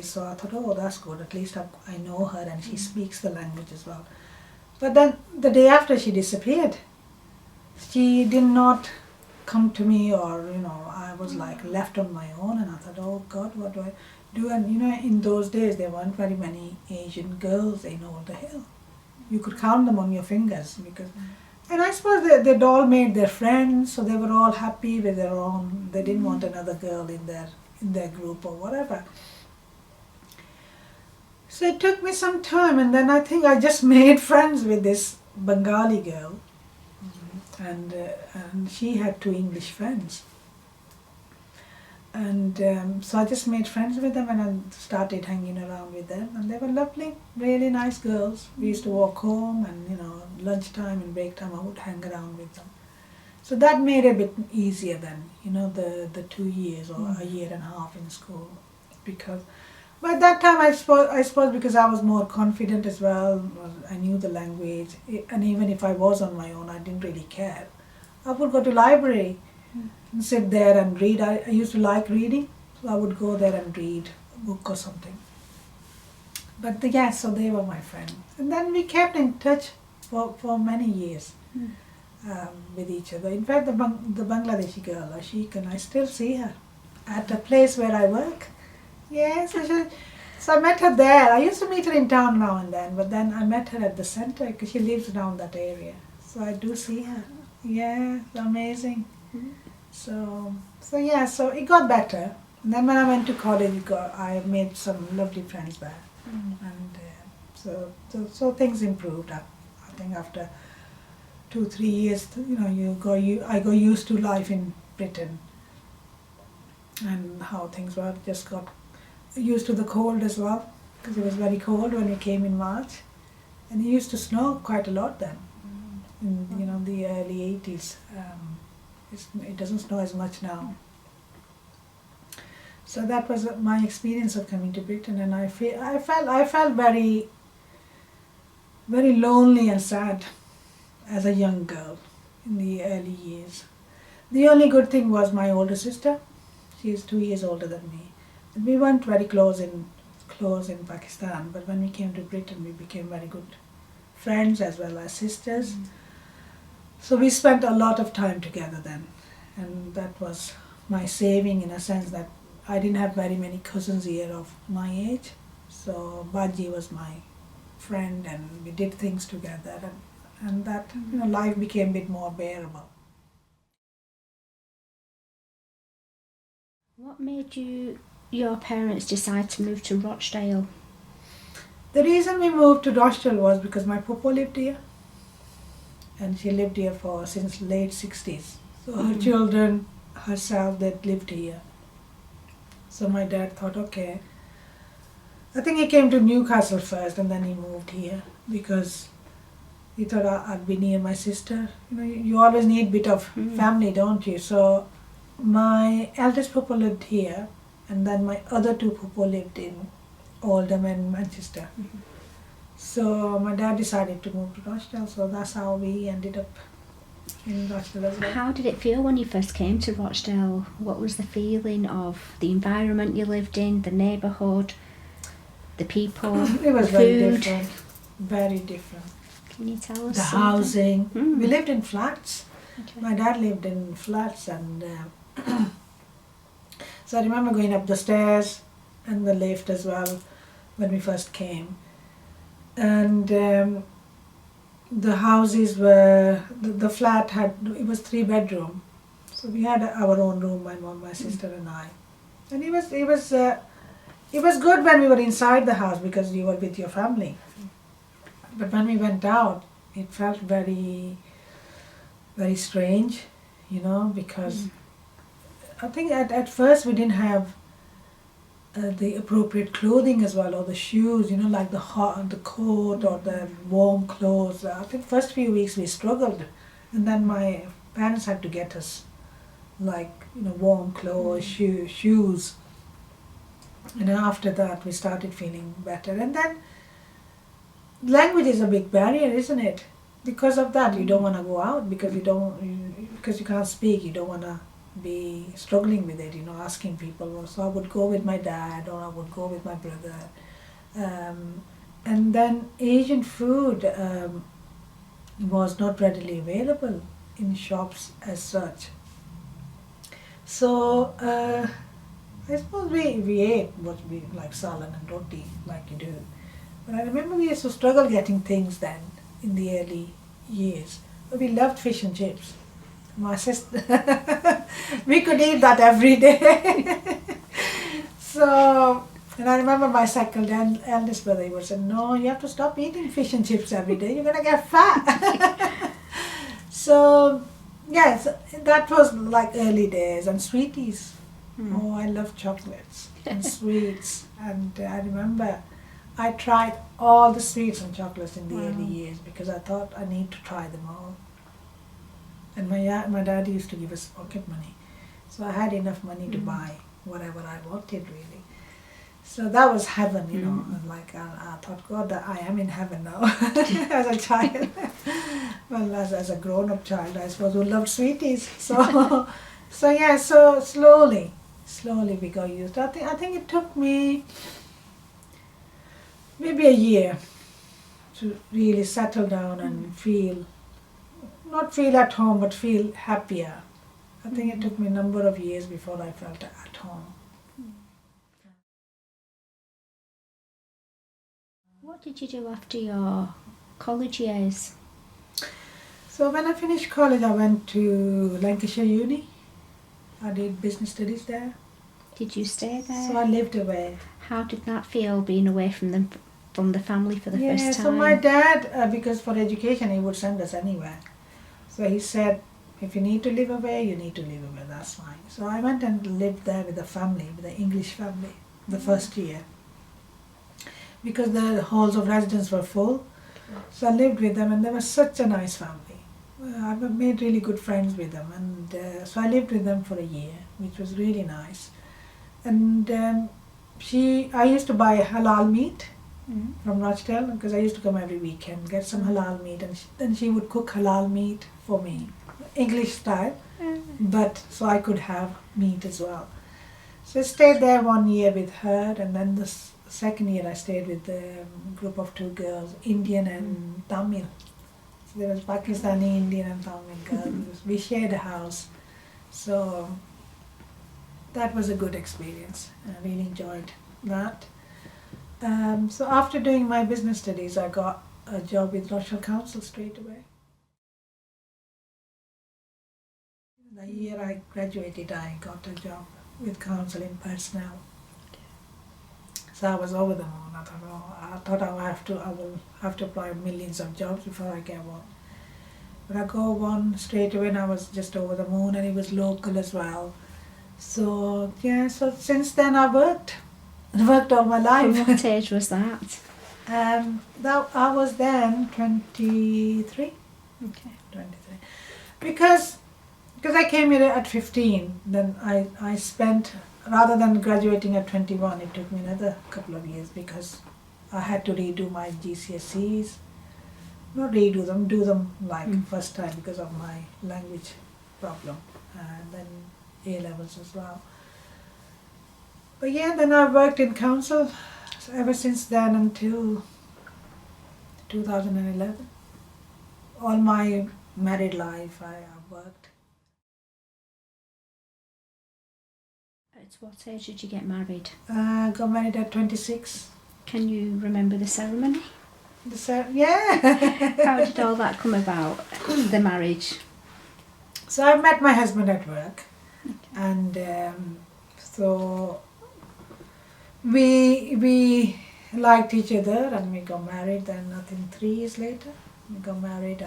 So I thought, oh, that's good. At least I know her, and she speaks the language as well. But then the day after, she disappeared. She did not come to me, or I was left on my own, and I thought, oh God, what do I do? And in those days there weren't very many Asian girls in Alder Hill. You could count them on your fingers and I suppose they'd all made their friends, so they were all happy with their own. They didn't want another girl in their group or whatever. So it took me some time, and then I think I just made friends with this Bengali girl, and she had two English friends. And so I just made friends with them, and I started hanging around with them, and they were lovely, really nice girls. We used to walk home, and lunchtime and break time I would hang around with them. So that made it a bit easier than the 2 years or a year and a half in school, because by that time I suppose because I was more confident as well. I knew the language, and even if I was on my own, I didn't really care. I would go to library and sit there and read. I used to like reading, so I would go there and read a book or something. But so they were my friends. And then we kept in touch for many years with each other. In fact, the Bangladeshi girl, Ashik, and I still see her at a place where I work. Yes, so I met her there. I used to meet her in town now and then, but then I met her at the center because she lives around that area. So I do see her. Yeah, it's amazing. So it got better. And then when I went to college, I made some lovely friends there. And so things improved. I think after 2-3 years, I got used to life in Britain and how things were. Just got used to the cold as well, because it was very cold when we came in March, and it used to snow quite a lot then. In the early 80s. It doesn't snow as much now. So that was my experience of coming to Britain, and I felt very, very lonely and sad as a young girl in the early years. The only good thing was my older sister. She is 2 years older than me. And we weren't very close in Pakistan, but when we came to Britain, we became very good friends as well as sisters. So we spent a lot of time together then, and that was my saving, in a sense that I didn't have very many cousins here of my age. So Baji was my friend, and we did things together, and that life became a bit more bearable. What made your parents decide to move to Rochdale? The reason we moved to Rochdale was because my papa lived here, and she lived here for since late 60s. So her children, herself, that lived here. So my dad thought, okay, I think he came to Newcastle first, and then he moved here because he thought I'd be near my sister. You know, you always need a bit of family, don't you? So my eldest papa lived here, and then my other two papa lived in Oldham and Manchester. So my dad decided to move to Rochdale, so that's how we ended up in Rochdale as well. How did it feel when you first came to Rochdale? What was the feeling of the environment you lived in, the neighbourhood, the people, It was the very food? different, very different. Can you tell us The something? housing. Mm. We lived in flats. Okay. My dad lived in flats, and so I remember going up the stairs and the lift as well when we first came. And the houses were, the flat had, it was 3-bedroom. So we had our own room, my mom, my sister and I. And it was good when we were inside the house because you were with your family. But when we went out, it felt very, very strange, you know, because I think at first we didn't have the appropriate clothing as well, or the shoes, you know, like the coat or the warm clothes. I think first few weeks we struggled, and then my parents had to get us like, you know, warm clothes, shoes. And after that we started feeling better. And then language is a big barrier, isn't it? Because of that, you don't want to go out because because you can't speak. You don't want to be struggling with it, you know, asking people. So I would go with my dad, or I would go with my brother. And then Asian food was not readily available in shops as such. So I suppose we ate what we like, salad and roti, like you do. But I remember we used to struggle getting things then in the early years. But we loved fish and chips. My sister, we could eat that every day. So, and I remember my second eldest brother, he would say, no, you have to stop eating fish and chips every day, you're going to get fat. So, yes, that was like early days. And sweeties. Oh, I love chocolates and sweets. And I remember I tried all the sweets and chocolates in the early years because I thought I need to try them all. And my dad used to give us pocket money. So I had enough money to buy whatever I wanted, really. So that was heaven, you know. Like I thought, God, that I am in heaven now as a child. Well, as a grown-up child, I suppose, who loved sweeties. So slowly we got used to it. I think it took me maybe a year to really settle down and not feel at home, but feel happier. I think it took me a number of years before I felt at home. What did you do after your college years? So when I finished college, I went to Lancashire Uni. I did business studies there. Did you stay there? So I lived away. How did that feel, being away from the family for the first time? So my dad, because for education, he would send us anywhere. So he said, if you need to live away, you need to live away, that's fine. So I went and lived there with the family, with the English family, the first year. Because the halls of residence were full. So I lived with them, and they were such a nice family. I made really good friends with them, and so I lived with them for a year, which was really nice. And I used to buy halal meat from Rochdale, because I used to come every weekend, get some halal meat, and then she would cook halal meat for me, English style, but so I could have meat as well. So I stayed there 1 year with her, and then the second year I stayed with a group of 2 girls, Indian and Tamil. So there was Pakistani, Indian and Tamil girls. We shared a house. So that was a good experience. I really enjoyed that. So after doing my business studies, I got a job with Rochdale Council straight away. The year I graduated, I got a job with council in personnel. So I was over the moon. I thought, oh, I will have to apply millions of jobs before I get one. But I got one straight away, and I was just over the moon, and it was local as well. So yeah, so since then I worked all my life. From what age was that? That I was then 23. Okay. 23. Because I came here at 15, then I spent, rather than graduating at 21, it took me another couple of years because I had to redo my GCSEs. Not redo them, do them like first time because of my language problem, and then A-levels as well. But yeah, then I worked in council ever since then until 2011. All my married life I worked. At what age did you get married? Got married at 26. Can you remember the ceremony? Yeah. How did all that come about, the marriage? So I met my husband at work, and so we liked each other, and we got married. Then I think 3 years later we got married,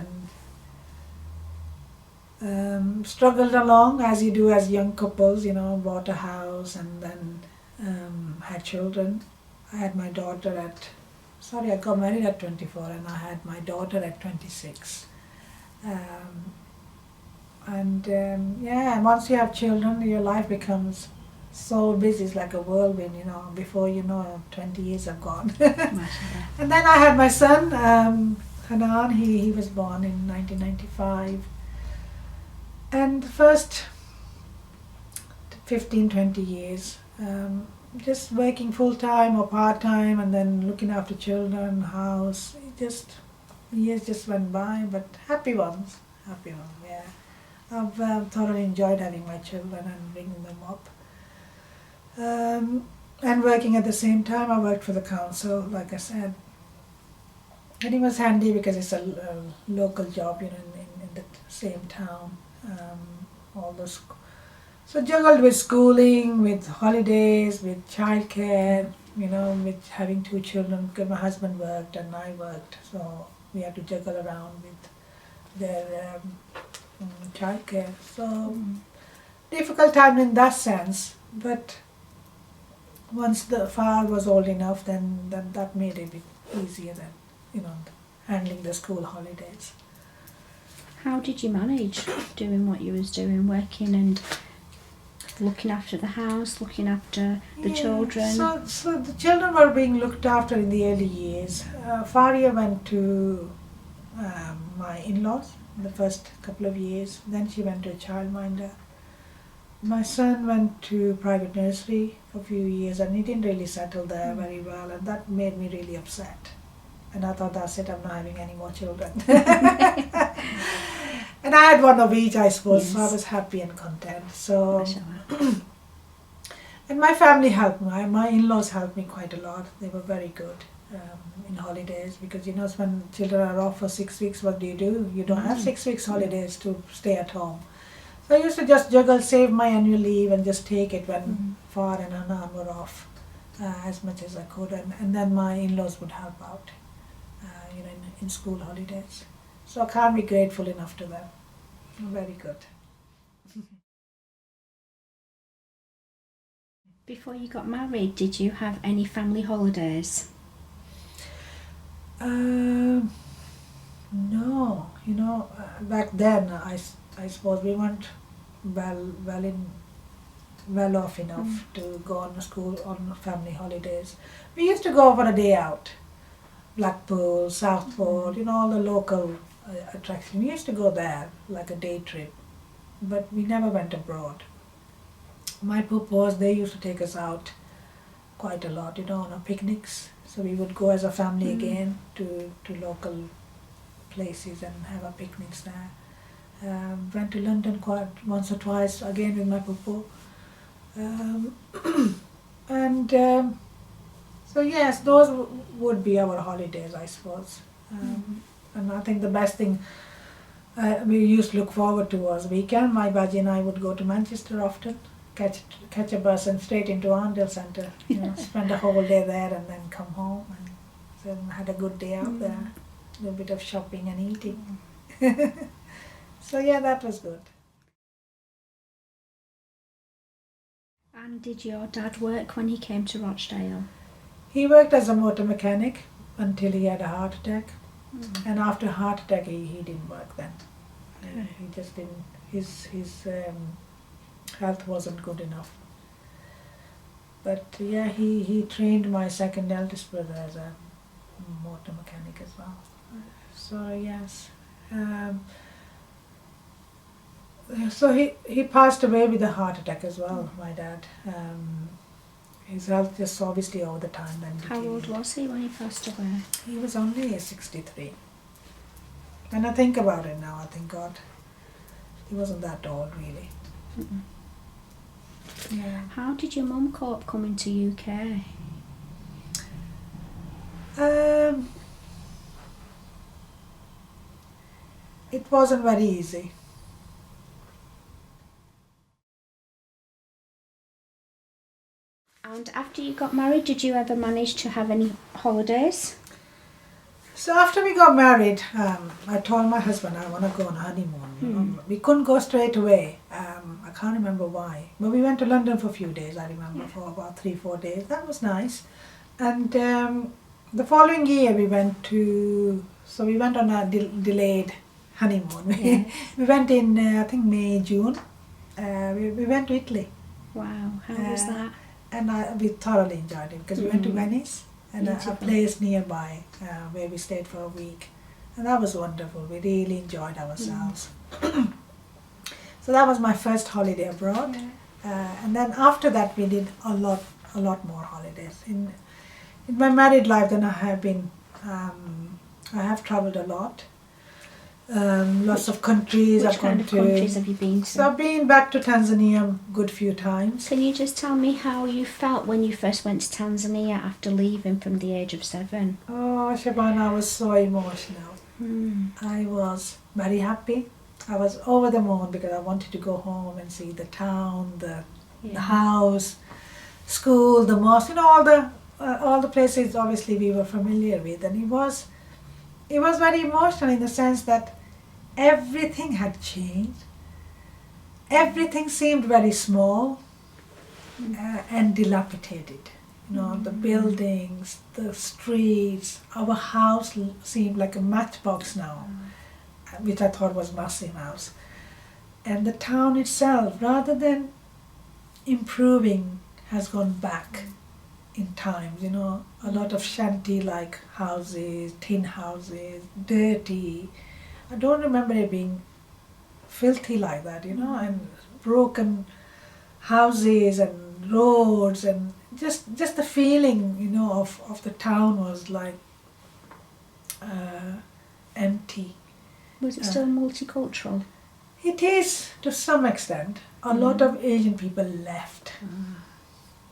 and struggled along as you do as young couples. Bought a house and then had children. I had my daughter I got married at 24, and I had my daughter at 26. Once you have children, your life becomes so busy. It's like a whirlwind, before you know, 20 years have gone. And then I had my son, Hanan. He was born in 1995. And the first 15, 20 years, just working full-time or part-time, and then looking after children, house. Years just went by, but happy ones, yeah. I've thoroughly enjoyed having my children and bringing them up. And working at the same time, I worked for the council, like I said. And it was handy because it's a local job, in the same town. All those. So juggled with schooling, with holidays, with childcare, with having 2 children, because my husband worked and I worked. So we had to juggle around with their childcare. So difficult time in that sense, but once the Far was old enough, then that made it a bit easier than, handling the school holidays. How did you manage doing what you was doing, working and looking after the house, looking after the children? So the children were being looked after in the early years. Faria went to my in-laws the first couple of years. Then she went to a childminder. My son went to private nursery for a few years, and he didn't really settle there very well, and that made me really upset. And I thought, that's it, I'm not having any more children. And I had one of each, I suppose, so I was happy and content. So, and my family helped me. My in-laws helped me quite a lot. They were very good in holidays, because when children are off for 6 weeks, what do? You don't have 6 weeks holidays to stay at home. So I used to just juggle, save my annual leave, and just take it when Far and Hanan were off as much as I could. And then my in-laws would help out, in school holidays. So I can't be grateful enough to them. Very good. Before you got married, did you have any family holidays? No, back then I suppose we weren't well off enough to go on family holidays. We used to go for a day out, Blackpool, Southport, all the local attractions. We used to go there like a day trip, but we never went abroad. My pupos, they used to take us out quite a lot, on our picnics. So we would go as a family again to local places and have our picnics there. Went to London quite once or twice, again with my pupo. So yes, those would be our holidays, I suppose. And I think the best thing we used to look forward to was weekend. My Baji and I would go to Manchester often, catch a bus and straight into Arndale Centre. You know, spend a whole day there and then come home, and then had a good day out there. A little bit of shopping and eating. So yeah, that was good. And did your dad work when he came to Rochdale? He worked as a motor mechanic until he had a heart attack, and after heart attack he didn't work then. He just didn't. His health wasn't good enough. But yeah, he trained my second eldest brother as a motor mechanic as well. So yes. So he passed away with a heart attack as well, my dad. His health just obviously over the time then How old was he when he passed away? He was only 63. When I think about it now, I think, God, he wasn't that old really. Yeah. How did your mum cope coming to UK? It wasn't very easy. And after you got married, did you ever manage to have any holidays? So after we got married, I told my husband I want to go on a honeymoon. We couldn't go straight away. I can't remember why. But we went to London for a few days, I remember, for about 3-4 days. That was nice. And the following year we went on a delayed honeymoon. Yes. We went in, I think, May, June. We went to Italy. Wow, how was that? And we thoroughly enjoyed it because we went to Venice and a place nearby where we stayed for a week. And that was wonderful. We really enjoyed ourselves. So that was my first holiday abroad. And then after that we did a lot more holidays. In my married life then I have traveled a lot. Lots of countries. Which kind of countries have you been to? So I've been back to Tanzania a good few times. Can you just tell me how you felt when you first went to Tanzania after leaving from the age of 7? Oh, Shabana, I was so emotional. I was very happy. I was over the moon because I wanted to go home and see the town, the house, school, the mosque, all the places obviously we were familiar with. And it was very emotional in the sense that everything had changed. Everything seemed very small and dilapidated. The buildings, the streets, our house seemed like a matchbox now, which I thought was massive house. And the town itself, rather than improving, has gone back in times, a lot of shanty-like houses, tin houses, dirty. I don't remember it being filthy like that, and broken houses and roads, and just the feeling, of the town was like empty. Was it still multicultural? It is to some extent. A lot of Asian people left.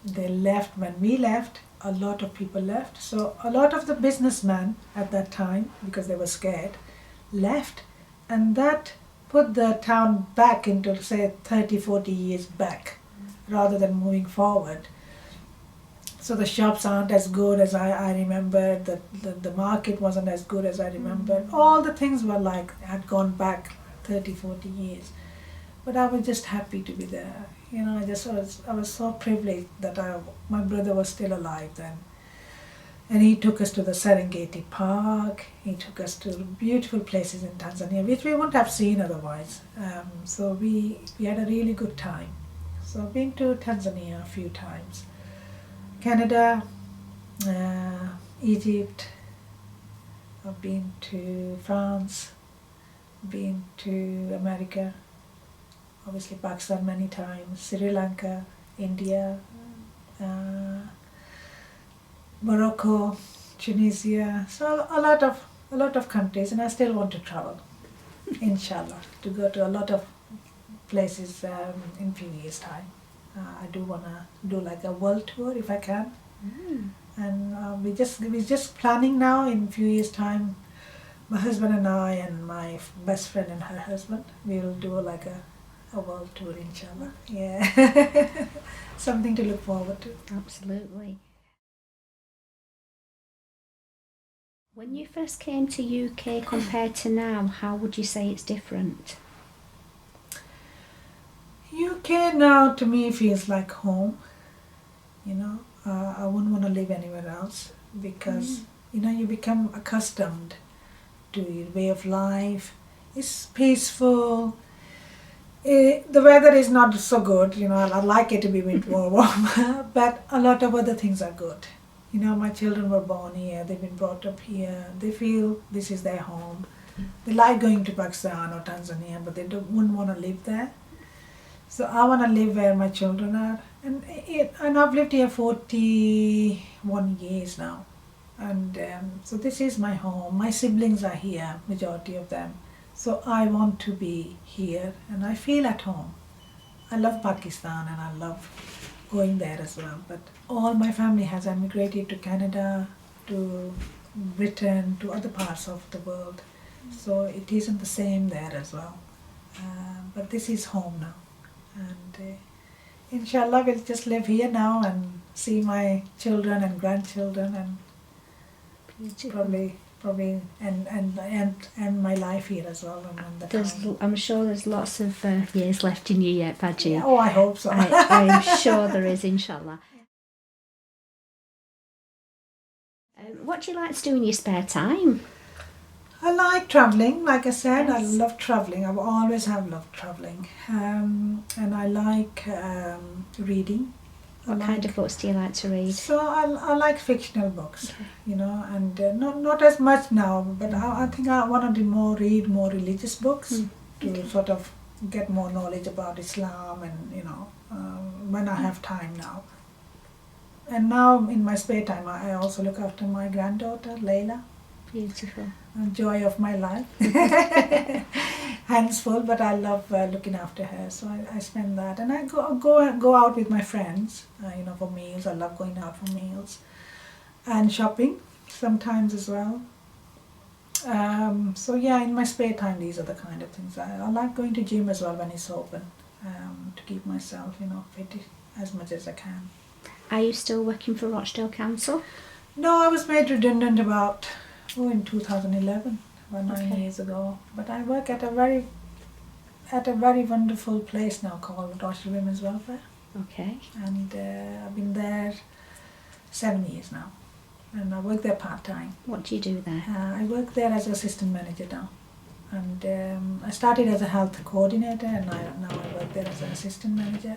They left when we left. A lot of people left. So a lot of the businessmen at that time, because they were scared, left, and that put the town back into, say, 30-40 years back, rather than moving forward. So the shops aren't as good as I remember. The market wasn't as good as I remembered. All the things were had gone back 30-40 years. But I was just happy to be there. I was so privileged that my brother was still alive then. And he took us to the Serengeti Park. He took us to beautiful places in Tanzania, which we wouldn't have seen otherwise. So we had a really good time. So I've been to Tanzania a few times. Canada, Egypt. I've been to France. Been to America. Obviously Pakistan many times, Sri Lanka, India, Morocco, Tunisia. So a lot of countries, and I still want to travel, inshallah, to go to a lot of places in a few years' time. I do want to do like a world tour if I can. And we're just planning now in a few years' time. My husband and I and my best friend and her husband, we'll do like a a world tour, inshallah. Yeah. Something to look forward to. Absolutely. When you first came to UK compared to now, how would you say it's different? UK now to me feels like home. You know, I wouldn't want to live anywhere else because you know you become accustomed to your way of life. It's peaceful. The weather is not so good. You know, I like it to be a bit more warm, but a lot of other things are good. You know, my children were born here. They've been brought up here. They feel this is their home. They like going to Pakistan or Tanzania, but they wouldn't want to live there. So I want to live where my children are, and I've lived here 41 years now, and so this is my home. My siblings are here, majority of them. So I want to be here, and I feel at home. I love Pakistan, and I love going there as well. But all my family has emigrated to Canada, to Britain, to other parts of the world. So it isn't the same there as well. But this is home now. And inshallah we'll just live here now and see my children and grandchildren and probably end my life here as well when the time. I'm sure there's lots of years left in you yet, Baji. Yeah, oh, I hope so. I'm sure there is, inshallah. What do you like to do in your spare time? I like traveling, like I said. Yes. I love traveling. I've always have loved traveling, and I like reading. What kind of books do you like to read? So I like fictional books, you know, and not as much now, but I think I want to read more religious books to sort of get more knowledge about Islam, and you know, when I have time now. And now in my spare time, I also look after my granddaughter, Layla. Beautiful. Joy of my life. Hands full, but I love looking after her, so I spend that, and I go out with my friends, you know, for meals. I love going out for meals, and shopping sometimes as well. So yeah, in my spare time, these are the kind of things. I like going to gym as well when it's open, to keep myself, you know, fit as much as I can. Are you still working for Rochdale Council? No, I was made redundant in 2011, about 9 years ago. But I work at a very wonderful place now called Rochdale Women's Welfare. Okay. And I've been there 7 years now, and I work there part-time. What do you do there? I work there as assistant manager now, and I started as a health coordinator, and now I work there as an assistant manager.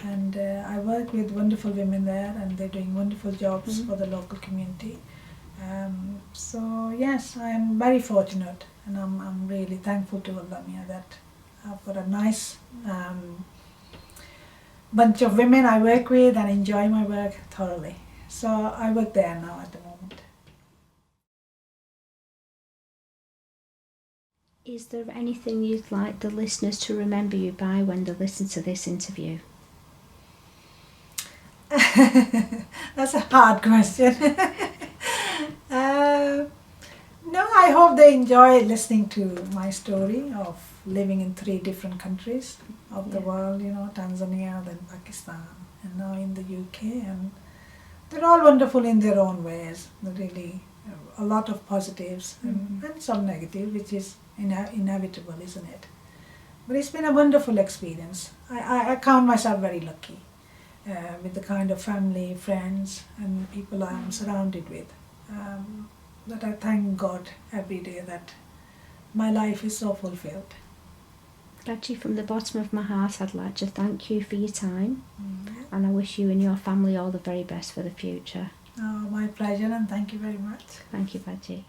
And I work with wonderful women there, and they're doing wonderful jobs for the local community. So yes, I am very fortunate, and I'm really thankful to Allah that I've got a nice bunch of women I work with and enjoy my work thoroughly. So I work there now at the moment. Is there anything you'd like the listeners to remember you by when they listen to this interview? That's a hard question. No, I hope they enjoy listening to my story of living in 3 different countries of the world, you know, Tanzania, then Pakistan, and now in the UK. And they're all wonderful in their own ways. They're really a lot of positives and some negative, which is inevitable, isn't it? But it's been a wonderful experience. I count myself very lucky with the kind of family, friends, and people I'm surrounded with. That I thank God every day that my life is so fulfilled. Actually, from the bottom of my heart, I'd like to thank you for your time, and I wish you and your family all the very best for the future. My pleasure, and thank you very much. Thank you, Baji.